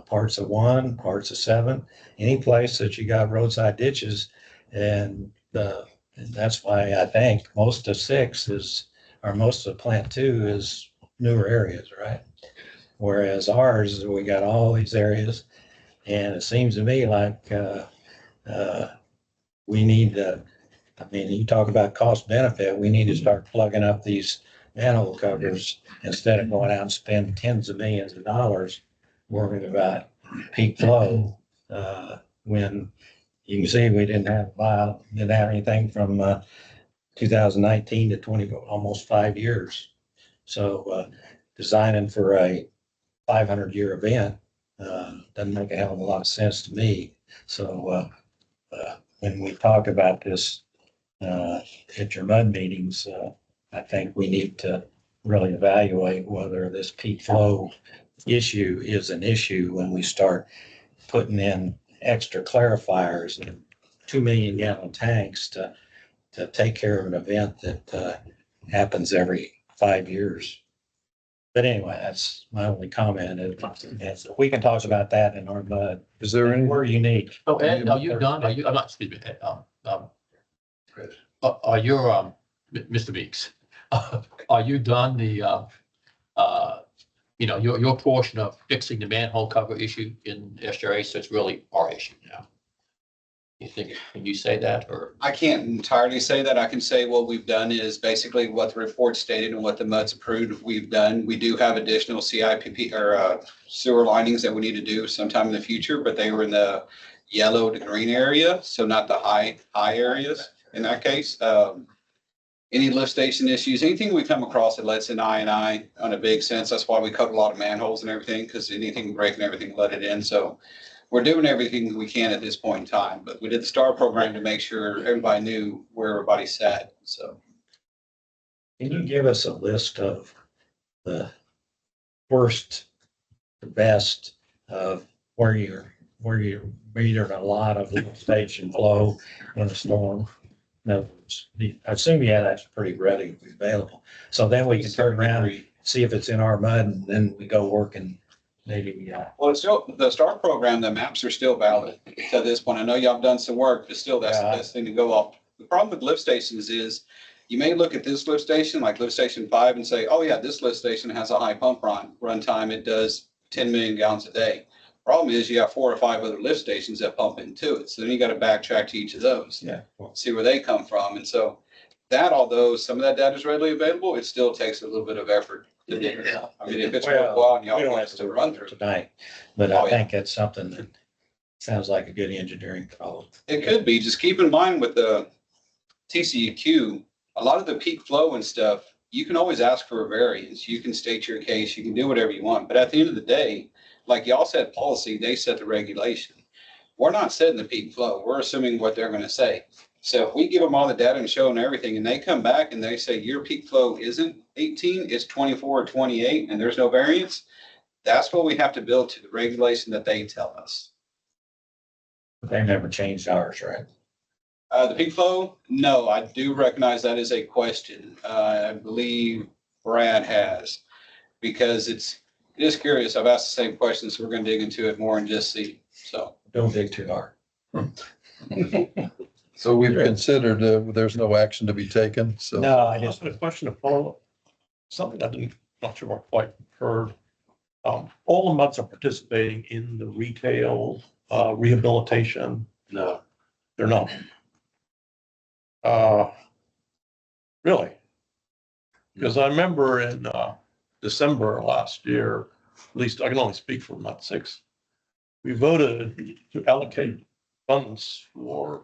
parts of 1, parts of 7, any place that you got roadside ditches. And that's why I think most of 6 or most of plant 2 is newer areas, right? Whereas ours, we got all these areas, and it seems to me like we need to, I mean, you talk about cost benefit, we need to start plugging up these manhole covers instead of going out and spend tens of millions of dollars worrying about peak flow. When you can see we didn't have anything from 2019 to almost 5 years. So designing for a 500-year event, doesn't make a hell of a lot of sense to me. So, when we talk about this, at your MUD meetings, I think we need to really evaluate whether this peak flow issue is an issue when we start putting in extra clarifiers and 2 million-gallon tanks to take care of an event that happens every 5 years. But anyway, that's my only comment. Is we can talk about that in our MUD. Is there any? We're unique. Oh, Ed, are you done? Are you, I'm not, excuse me, Ed, are you, Mr. Meeks, are you done your portion of fixing the manhole cover issue in SRA? So it's really our issue now. You think, can you say that, or? I can't entirely say that. I can say what we've done is basically what the report stated and what the MUD's approved, we've done. We do have additional CIPP or sewer linings that we need to do sometime in the future, but they were in the yellow to green area, so not the high areas in that case. Any lift station issues, anything we come across that lets in I on a big sense. That's why we cut a lot of manholes and everything, because anything breaking everything let it in. So we're doing everything we can at this point in time, but we did the STAR program to make sure everybody knew where everybody sat. So. Can you give us a list of the worst, the best of where you're metered a lot of lift station flow in a storm? No, I assume you have that pretty ready, available. So then we can turn around and see if it's in our MUD, and then we go work and maybe. Well, it's still, the STAR program, the maps are still valid to this point. I know y'all have done some work, but still that's the best thing to go off. The problem with lift stations is you may look at this lift station, like lift station 5, and say, oh yeah, this lift station has a high pump run time. It does 10 million gallons a day. Problem is you have 4 or 5 other lift stations that pump into it. So then you got to backtrack to each of those. Yeah. See where they come from. And so that, although some of that data is readily available, it still takes a little bit of effort to dig it out. I mean, if it's worthwhile and y'all we don't want have us to run through. tonight, but I think it's something that sounds like a good engineering problem. It could be. Just keep in mind with the TCEQ, a lot of the peak flow and stuff, you can always ask for a variance. You can state your case. You can do whatever you want. But at the end of the day, like y'all said policy, they set the regulation. We're not setting the peak flow. We're assuming what they're going to say. So if we give them all the data and show them everything, and they come back and they say your peak flow isn't 18, it's 24 or 28, and there's no variance, that's what we have to build to the regulation that they tell us. They never changed ours, right? The peak flow, no, I do recognize that is a question. I believe Brad has, because it is curious. I've asked the same questions, so we're going to dig into it more and just see. So don't dig too hard. So we've considered, there's no action to be taken, so. No, I I just just, had a question to follow up. Something I didn't, not sure I quite heard. All the MUDs are participating in the retail rehabilitation. No, They're not. Really? Because I remember in December last year, at least I can only speak for MUD 6, we voted to allocate funds for,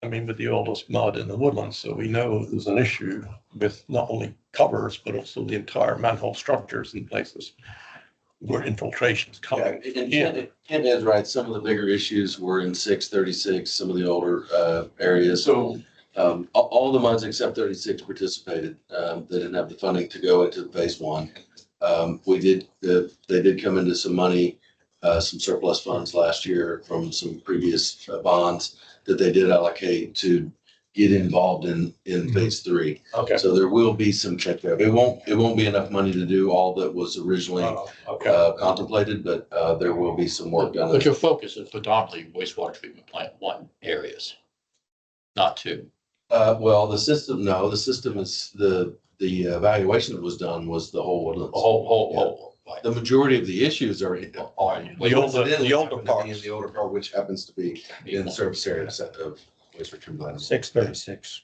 with the oldest MUD in the Woodlands, so we know there's an issue with not only covers, but also the entire manhole structures in places where infiltration's yeah, coming. and Ken is right. Some of the bigger issues were in 636, some of the older areas. So All the MUDs except 36 participated. They didn't have the funding to go into phase 1. They did come into some money, some surplus funds last year from some previous bonds that they did allocate to get involved in phase 3. okay. So there will be some check there. It won't be enough money to do all that was originally contemplated, but there will be some work done. But your focus is predominantly wastewater treatment plant 1 areas, not 2. Well, the system is the evaluation that was done was the whole Woodlands. Right. The majority of the issues are in The older parts. the older part, which happens to be in the surface area of wastewater treatment plant. 636.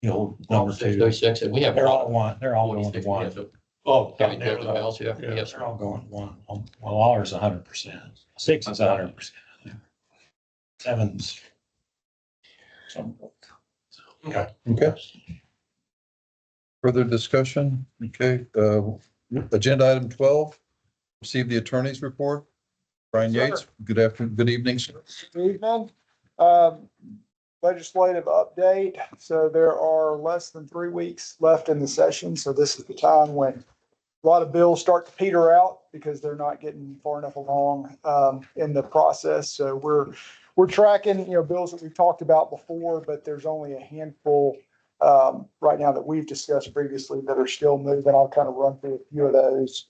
The old number 2. 36, and we have. They're all one. They're all going to one. Oh, County Beverly Hills here. Yeah. Yes. They're all going to one. Well, ours 100%. 6 is 100%. 7's. Some. Okay. Further discussion? Okay, agenda item 12, Receive the attorney's report. Brian Sir. Yates, good afternoon, good evening, sir. Good evening. Legislative update. So there are less than 3 weeks left in the session. So this is the time when a lot of bills start to peter out because they're not getting far enough along in the process. So we're tracking, bills that we've talked about before, but there's only a handful right now that we've discussed previously that are still moving. I'll kind of run through a few of those.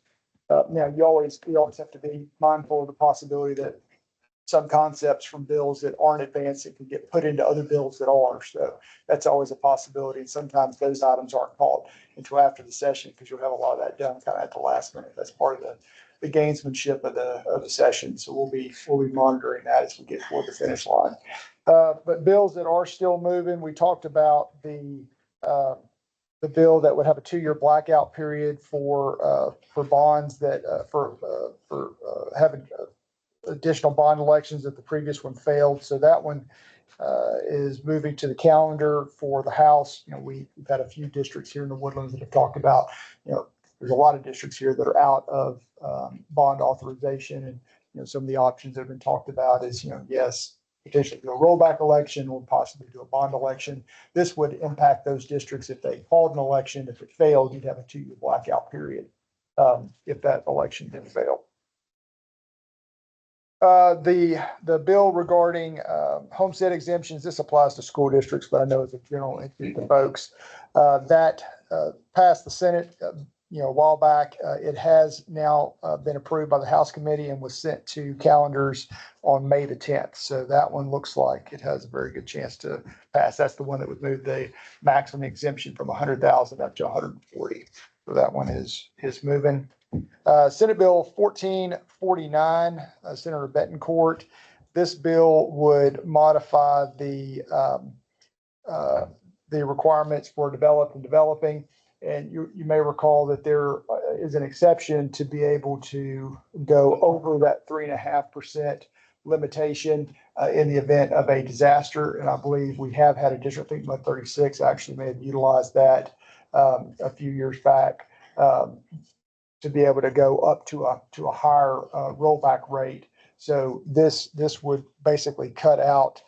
Now, you always have to be mindful of the possibility that some concepts from bills that aren't advancing can get put into other bills that are. So that's always a possibility. And sometimes those items aren't called until after the session because you'll have a lot of that done kind of at the last minute. That's part of the gamesmanship of the session. So we'll be monitoring that as we get toward the finish line. But bills that are still moving, we talked about the bill that would have a 2-year blackout period for bonds that for having additional bond elections that the previous one failed. So that one is moving to the calendar for the House. We've had a few districts here in the Woodlands that have talked about, there's a lot of districts here that are out of bond authorization. And, some of the options that have been talked about is, yes, potentially do a rollback election or possibly do a bond election. This would impact those districts if they called an election. If it failed, you'd have a 2-year blackout period if that election didn't fail. The bill regarding homestead exemptions, this applies to school districts, but I know it's a general issue to folks. That passed the Senate, a while back. It has now been approved by the House committee and was sent to calendars on May the 10th. So that one looks like it has a very good chance to pass. That's the one that would move the maximum exemption from 100,000 up to 140. So that one is moving. Senate Bill 1449, Senator Betancourt. This bill would modify the requirements for developed and developing. And you may recall that there is an exception to be able to go over that 3.5% limitation in the event of a disaster. And I believe we have had a district, I think 136 actually may have utilized that a few years back. To be able to go up to a higher rollback rate. So this would basically cut out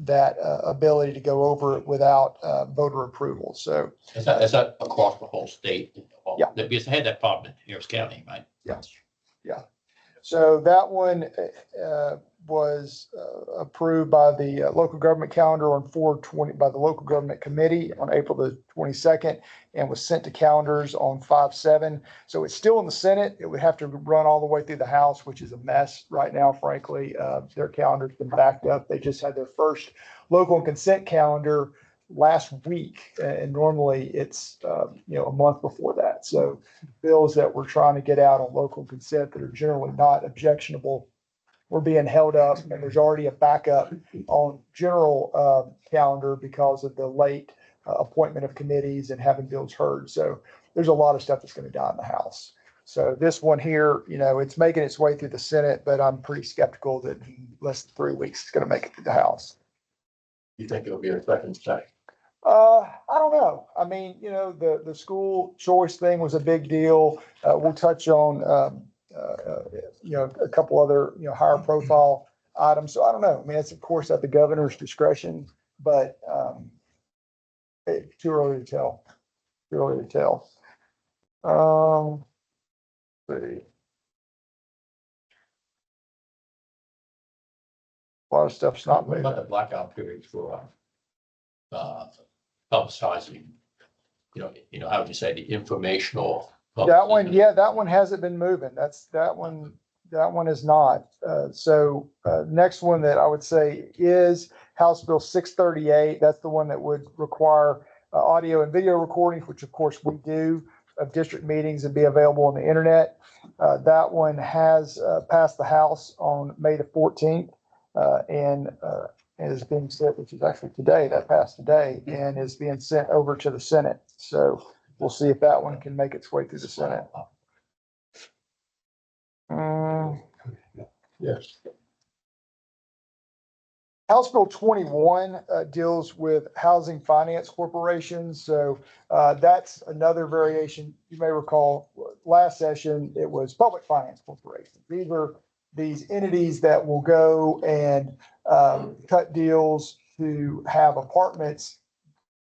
that ability to go over it without voter approval. So Is that across the whole state? Yeah. Because they had that problem in Harris County, right? yeah. So that one was approved by the local government calendar on 4/20 by the local government committee on April the 22nd and was sent to calendars on 5/7. So it's still in the Senate. It would have to run all the way through the House, which is a mess right now, frankly. Their calendar's been backed up. They just had their first local and consent calendar last week. And normally it's, a month before that. So bills that we're trying to get out on local consent that are generally not objectionable were being held up, and there's already a backup on general calendar because of the late appointment of committees and having bills heard. So there's a lot of stuff that's going to die in the House. So this one here, it's making its way through the Senate, but I'm pretty skeptical that in less than 3 weeks it's going to make it through the House. You think it'll be a second check? I don't know. I mean, the school choice thing was a big deal. We'll touch on, a couple other, higher profile items. So I don't know. I mean, it's of course at the governor's discretion, but too early to tell. Too early to tell. Let's see. A lot of stuff's not What moving. about the blackout periods for publicizing? How would you say, the informational? That one hasn't been moving. That one is not. So next one that I would say is House Bill 638. That's the one that would require audio and video recordings, which of course we do, of district meetings and be available on the internet. That one has passed the House on May the 14th and is being sent, which is actually today, that passed today, and is being sent over to the Senate. So we'll see if that one can make its way through the Senate. Yes. House Bill 21 deals with housing finance corporations. So that's another variation. You may recall last session, it was public finance corporations. These are these entities that will go and cut deals to have apartments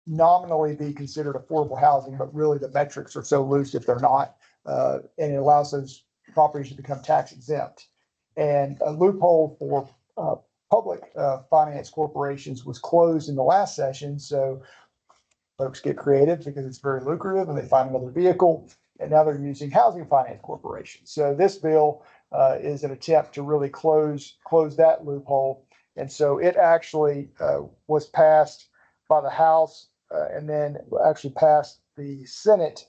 nominally be considered affordable housing, but really the metrics are so loose if they're not. And it allows those properties to become tax exempt. And a loophole for public finance corporations was closed in the last session. So folks get creative because it's very lucrative and they find another vehicle. And now they're using housing finance corporations. So this bill is an attempt to really close that loophole. And so it actually was passed by the House and then actually passed the Senate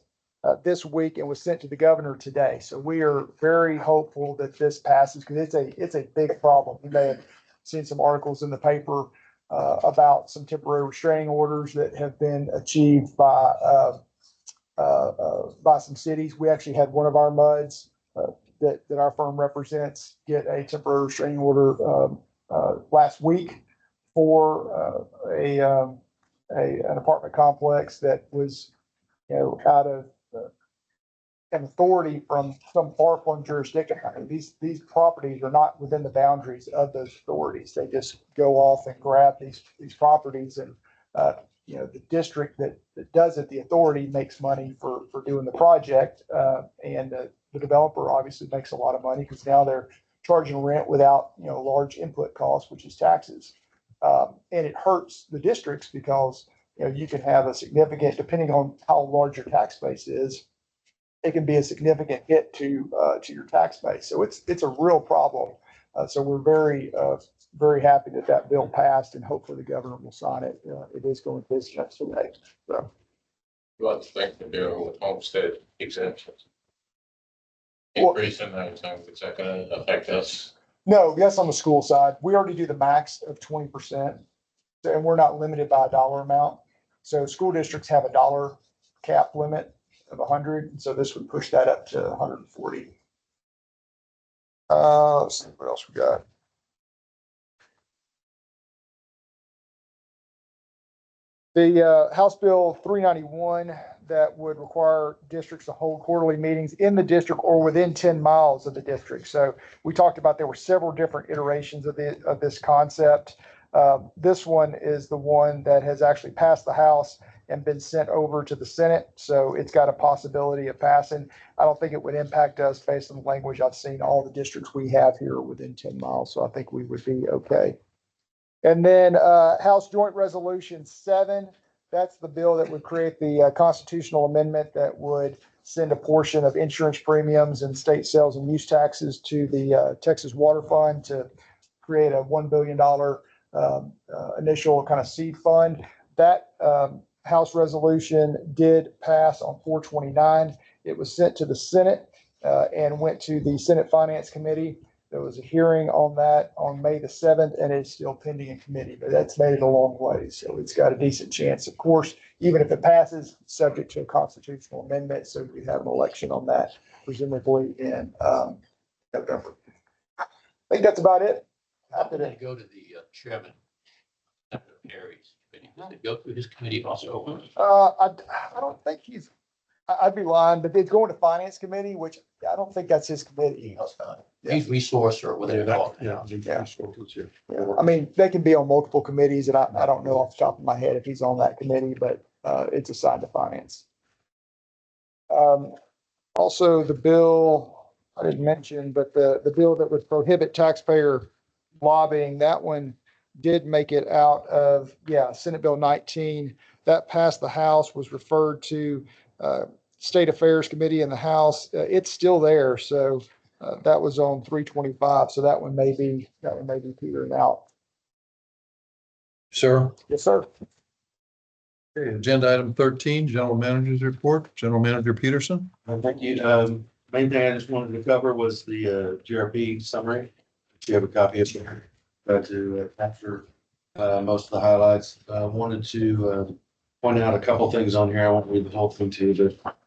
this week and was sent to the governor today. So we are very hopeful that this passes because it's a big problem. You may have seen some articles in the paper about some temporary restraining orders that have been achieved by some cities. We actually had one of our MUDs that our firm represents get a temporary restraining order last week for an apartment complex that was, out of an authority from some far-flung jurisdiction. I mean, these properties are not within the boundaries of those authorities. They just go off and grab these properties and, the district that does it, the authority makes money for doing the project. And the developer obviously makes a lot of money because now they're charging rent without, large input costs, which is taxes. And it hurts the districts because, you can have a significant, depending on how large your tax base is, it can be a significant hit to your tax base. So it's a real problem. So we're very happy that bill passed and hopefully the governor will sign it. It is going to his desk today. So. What expect to do with homestead exemptions? Well- Increasing those, is that gonna affect us? No, yes, on the school side, we already do the max of 20%. And we're not limited by a dollar amount. So school districts have a dollar cap limit of 100. And so this would push that up to 140. Let's see what else we got. The House Bill 391 that would require districts to hold quarterly meetings in the district or within 10 miles of the district. So we talked about there were several different iterations of this concept. This one is the one that has actually passed the House and been sent over to the Senate. So it's got a possibility of passing. I don't think it would impact us based on the language I've seen. All the districts we have here are within 10 miles. So I think we would be okay. And then House Joint Resolution 7, that's the bill that would create the constitutional amendment that would send a portion of insurance premiums and state sales and use taxes to the Texas Water Fund to create a $1 billion initial kind of seed fund. That House resolution did pass on 4/29. It was sent to the Senate and went to the Senate Finance Committee. There was a hearing on that on May the 7th, and it's still pending in committee, but that's made it a long way. So it's got a decent chance. Of course, even if it passes, subject to a constitutional amendment. So we have an election on that, presumably in November. I think that's about it. How did it go to the chairman? Senator Perry's committee? Does it go through his committee also? I don't think I'd be lying, but it's going to finance committee, which I don't think that's his committee. He's resource or whatever they call it. Yeah. I mean, they can be on multiple committees and I don't know off the top of my head if he's on that committee, but it's assigned to finance. Also the bill, I didn't mention, but the bill that would prohibit taxpayer lobbying, that one did make it out of, Senate Bill 19. That passed the House, was referred to State Affairs Committee in the House. It's still there. So that was on 325. So that one may be petering out. Sir, Yes, sir. okay, agenda item 13, General Manager's Report. General Manager Peterson. Thank you. Main thing I just wanted to cover was the GRP summary. If you have a copy of it, try to capture most of the highlights. Wanted to point out a couple things on here. I won't read the whole thing to you, but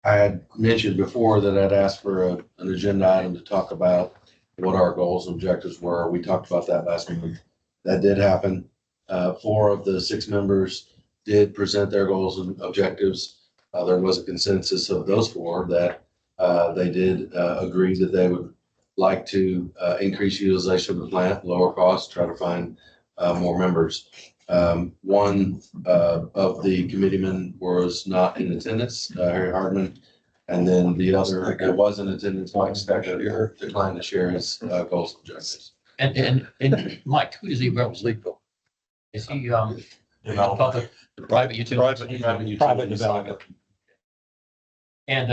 I had mentioned before that I'd asked for an agenda item to talk about what our goals and objectives were. We talked about that last month. That did happen. 4 of the 6 members did present their goals and objectives. There was a consensus of those 4 that they did agree that they would like to increase utilization of the plant, lower costs, try to find more members. One of the committeemen was not in attendance, Harry Hardman. And then the other that was in attendance, Mike Stecker, declined to share his goals and objectives. And Mike, who does he represent? Is he, public, private utility? Private development. And,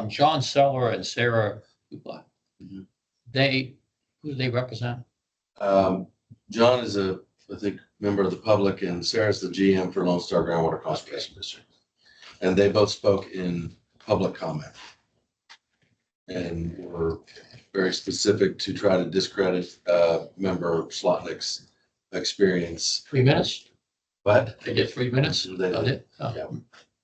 John Seller and Sarah, Kupla, Mhm. who do they represent? John is I think, member of the public, and Sarah's the GM for Lone Star Groundwater Conservation District. And they both spoke in public comment. And were very specific to try to discredit member Slotnick's experience. 3 minutes? But They did 3 minutes? They Oh, did. Oh. Yeah.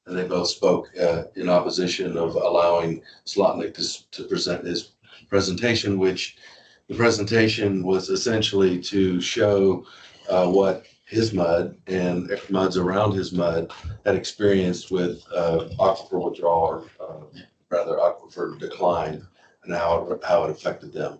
And they both spoke in opposition of allowing Slotnick to present his presentation, which the presentation was essentially to show what his mud and muds around his mud had experienced with aquifer withdrawal, or rather aquifer decline, and how it affected them.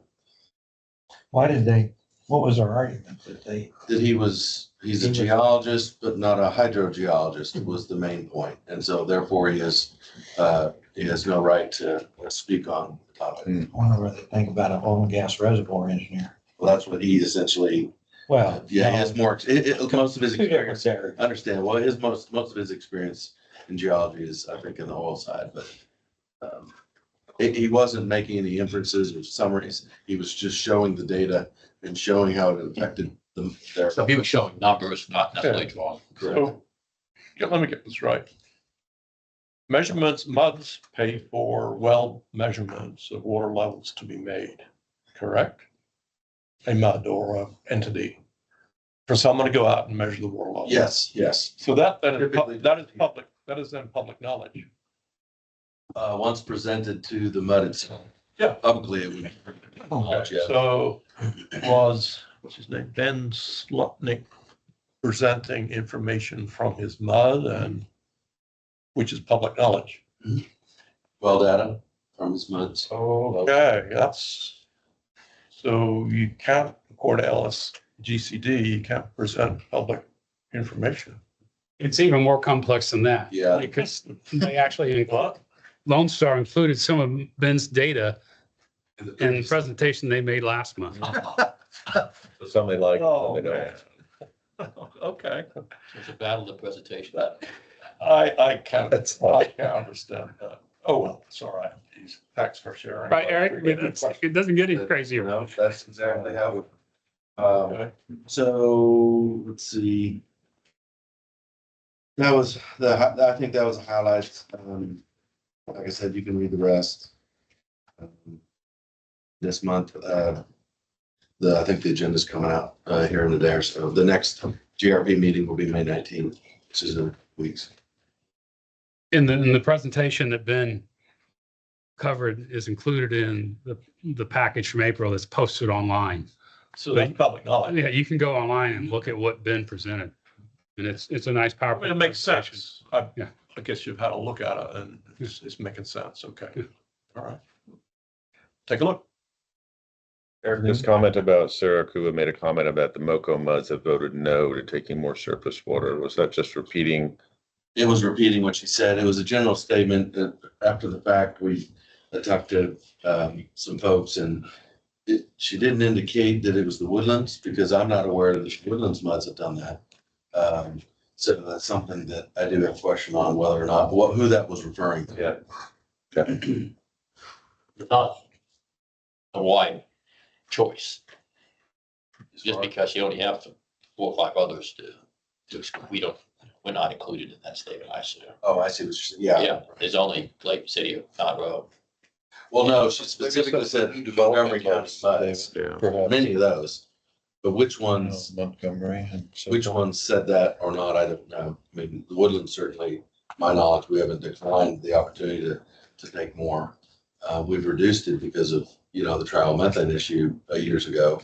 Why did they, what was their argument that they? That he's a geologist, but not a hydrogeologist was the main point. And so therefore he has no right to speak on the topic. I wonder what they think about an oil and gas reservoir engineer. Well, that's what he essentially, Well. yeah, he has more, most of his Two different experience. areas. Understand, well, his most of his experience in geology is, I think, in the oil side, but he wasn't making any inferences or summaries. He was just showing the data and showing how it affected them. So he was showing numbers, not necessarily drawing. So, yeah, let me get this right. Measurements, MUDs pay for well measurements of water levels to be made, correct? A MUD or a entity, for someone to go out and measure the water level. Yes. So that is Typically- public, that is then public knowledge. Once presented to the mud itself. Yeah. Publicly, it would be. Okay, Yeah. so was, what's his name, Ben Slotnick presenting information from his MUD and, which is public knowledge. Well data from his muds. Okay, so you can't, according to LSGCD, you can't present public information. It's even more complex than that. Yeah. Because they actually, What? Lone Star included some of Ben's data in the presentation they made last month. So somebody like. Oh, somebody man. don't. Okay, It's a battle of presentation. I can't understand that. Oh, well, it's all right. Geez, thanks for sharing. Right, Eric? It doesn't get any crazier. No, that's exactly how. Okay. So let's see. That was I think that was a highlight. Like I said, you can read the rest. This month, I think the agenda's coming out here in a day or so. The next GRP meeting will be May 19th, which is in weeks. In the presentation that Ben covered is included in the package from April that's posted online. So that's public knowledge. Yeah, you can go online and look at what Ben presented. And it's a nice I PowerPoint. mean, it makes presentation. sense. Yeah. I guess you've had a look at it and it's making sense. Okay. Yeah. All right. Take a look. Eric, this comment about Sarah Kuba made a comment about the MoCo muds have voted no to taking more surface water. Was that just repeating? It was repeating what she said. It was a general statement that after the fact, I talked to some folks and she didn't indicate that it was the Woodlands because I'm not aware that the Woodlands muds have done that. So that's something that I do have a question on whether or not, who that was referring to. Yeah. Okay. Not a wide choice. Just because you only have 4 or 5 others to we're not included in that statement, I assume. Oh, I see what you're saying. Yeah. Yeah, there's only Lake City of Conroe. Well, no, she specifically said Montgomery County muds, Yeah. many of those. But which ones, Montgomery. which ones said that or not, I don't know. I mean, the Woodlands certainly, my knowledge, we haven't declined the opportunity to take more. We've reduced it because of, the trial methane issue years ago.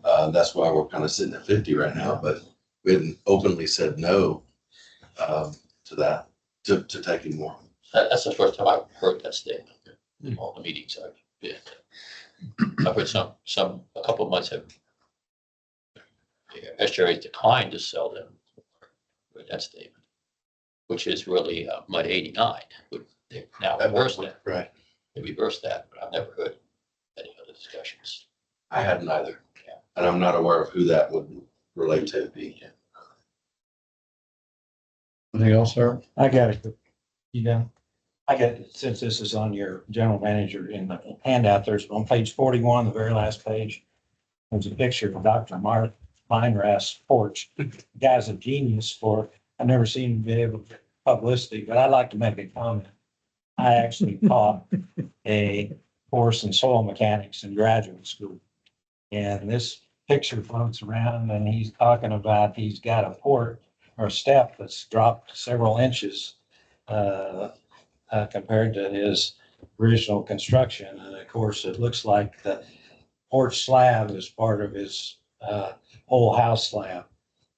That's why we're kind of sitting at 50 right now, but we hadn't openly said no to that, to taking more. That's the first time I've heard that statement in all the meetings I've been. I've heard a couple of months have SRA declined to sell them with that statement, which is really MUD 89. They've now reversed that. Right. They reversed that, but I've never heard any other discussions. I hadn't either. And I'm not aware of who that would relate to. Anything else, sir? I got it. You know, since this is on your general manager in the handout, there's on page 41, the very last page. There's a picture of Dr. Mark Meinrast's porch. The guy's a genius I've never seen him be able to get publicity, but I'd like to make a comment. I actually taught a course in soil mechanics in graduate school. And this picture floats around and he's talking about he's got a port or a step that's dropped several inches compared to his original construction. And of course, it looks like the porch slab is part of his whole house slab.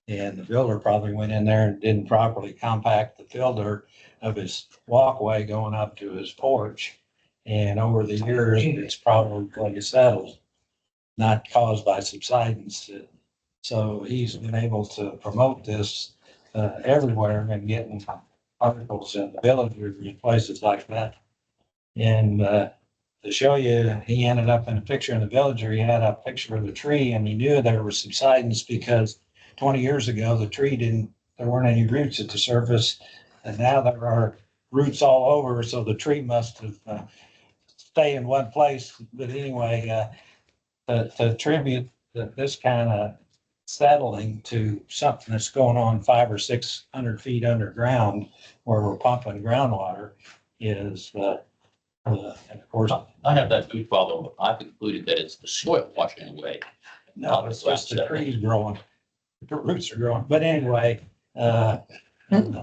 And the builder probably went in there and didn't properly compact the fill dirt of his walkway going up to his porch. And over the years, it's probably settled, not caused by subsidence. So he's been able to promote this everywhere and getting articles in the Villager and places like that. And to show you, he ended up in a picture in the Villager. He had a picture of the tree and he knew there was subsidence because 20 years ago, there weren't any roots at the surface. And now there are roots all over. So the tree must have stayed in one place. But anyway, to attribute this kind of settling to something that's going on 500 or 600 feet underground where we're pumping groundwater is, and of course, I have that food problem, but I concluded that it's the soil washing away. no, it's just the trees growing. The roots are growing. But anyway,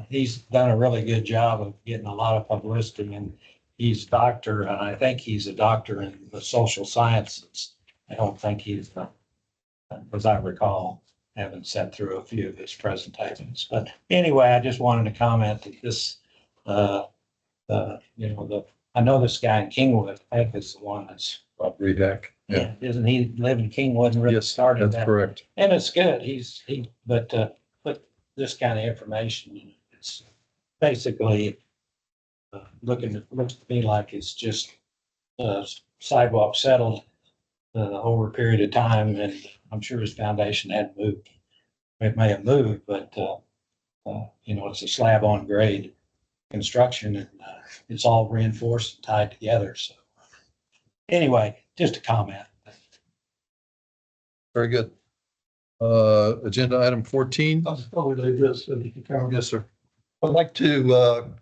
he's done a really good job of getting a lot of publicity and he's a doctor. And I think he's a doctor in the social sciences. I don't think he's, as I recall, having sat through a few of his presentations. But anyway, I just wanted to comment that this, I know this guy in Kingwood, Heck is the one that's. Bob Redack. Yeah, isn't he live in Kingwood and really Yes, started that's that? correct. And it's good. But this kind of information, it's basically looks to me like it's just sidewalk settled over a period of time. And I'm sure his foundation hadn't moved. It may have moved, but it's a slab on grade construction and it's all reinforced and tied together. So anyway, just a comment. Very good. Agenda item 14. I'll probably leave this. Yes, sir. I'd like to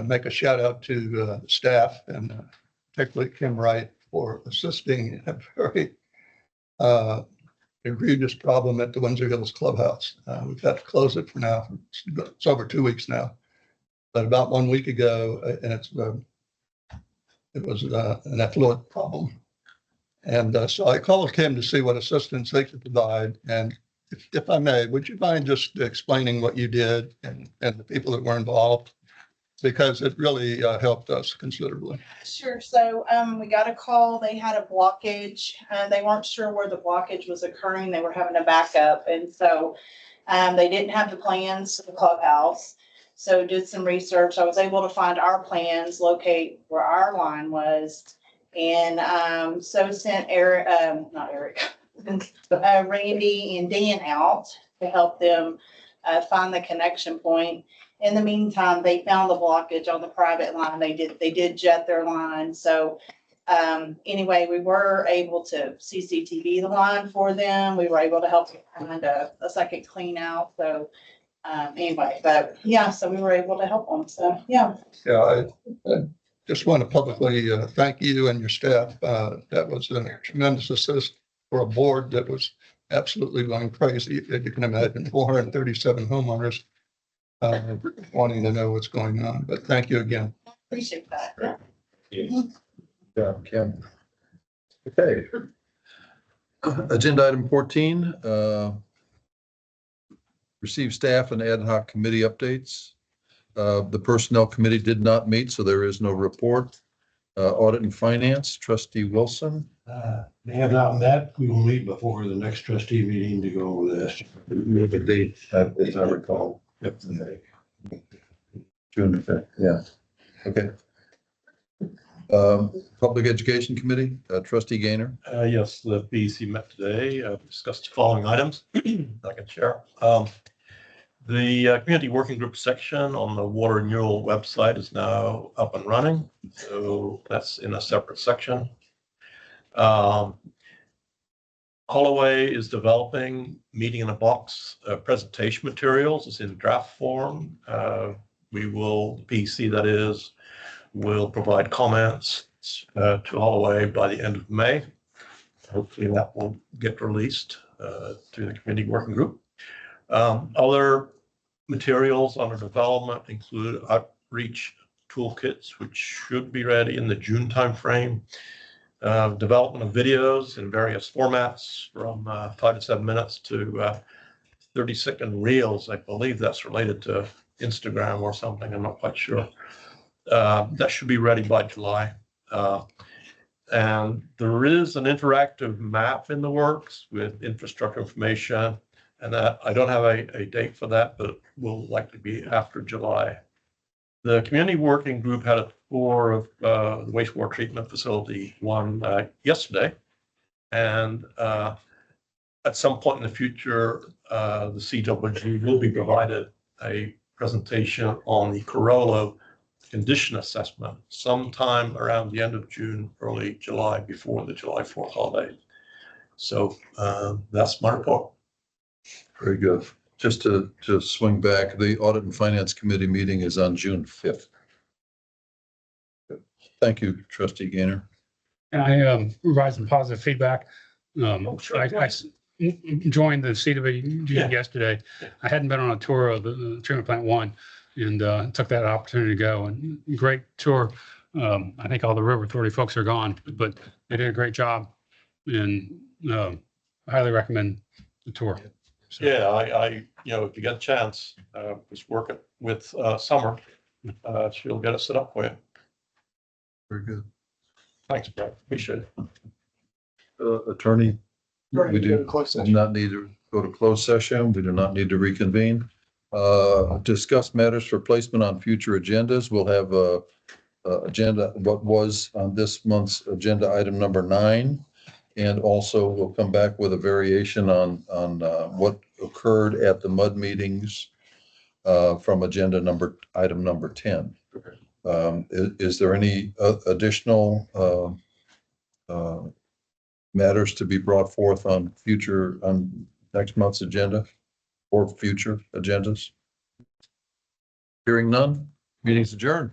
make a shout out to the staff and particularly Kim Wright for assisting in a very egregious problem at the Windsor Hills Clubhouse. We've had to close it for now. It's over 2 weeks now. But about 1 week ago, and it was an effluent problem. And so I called Kim to see what assistance they could provide. And if I may, would you mind just explaining what you did and the people that were involved? Because it really helped us considerably. Sure. So we got a call. They had a blockage. They weren't sure where the blockage was occurring. They were having a backup. And so they didn't have the plans for the clubhouse. So did some research. I was able to find our plans, locate where our line was. And so sent Randy and Dan out to help them find the connection point. In the meantime, they found the blockage on the private line. They did jet their line. So anyway, we were able to CCTV the line for them. We were able to help find a second clean out. So anyway, but yeah, so we were able to help them. So yeah. Yeah, I just want to publicly thank you and your staff. That was a tremendous assist for a board that was absolutely going crazy. As you can imagine, 437 homeowners wanting to know what's going on. But thank you again. Appreciate that. Yeah. Yeah, Kim. Okay. Agenda item 14, receive staff and ad hoc committee updates. The Personnel Committee did not meet, so there is no report. Audit and Finance, Trustee Wilson. They have not met. We will meet before the next trustee meeting to go over this. Move a date, as I recall. Yep. June 5th, yeah. Okay. Public Education Committee, Trustee Gainer. Yes, the PEC met today, discussed the following items I can share. The community working group section on the water renewal website is now up and running. So that's in a separate section. Holloway is developing meeting in a box presentation materials. It's in draft form. We will, PEC that is, will provide comments to Holloway by the end of May. Hopefully that will get released to the committee working group. Other materials under development include outreach toolkits, which should be ready in the June timeframe. Development of videos in various formats from 5 to 7 minutes to 30-second reels. I believe that's related to Instagram or something. I'm not quite sure. That should be ready by July. And there is an interactive map in the works with infrastructure information. And that I don't have a date for that, but it will likely be after July. The community working group had a tour of the wastewater treatment facility one yesterday. And at some point in the future, the CWG will be provided a presentation on the Corolla condition assessment sometime around the end of June, early July, before the July 4th holiday. So that's my report. Very good. Just to swing back, the Audit and Finance Committee meeting is on June 5th. Thank you, Trustee Gainer. And I provide some positive feedback. Sure. I joined the CWG Yeah. yesterday. I hadn't been on a tour of the treatment plant one and took that opportunity to go, and great tour. I think all the River Authority folks are gone, but they did a great job, and I highly recommend the tour. So, Yeah, I if you get a chance, just work it with Summer. She'll get it set up for you. Very good. Thanks, Brad. Appreciate it. Attorney, we do Close not need to go to closed session. We do not need to reconvene. Discuss matters for placement on future agendas. We'll have agenda, what was on this month's agenda, item number 9. And also we'll come back with a variation on what occurred at the MUD meetings from agenda item number 10. Is there any additional matters to be brought forth on next month's agenda or future agendas? Hearing none, meeting's adjourned.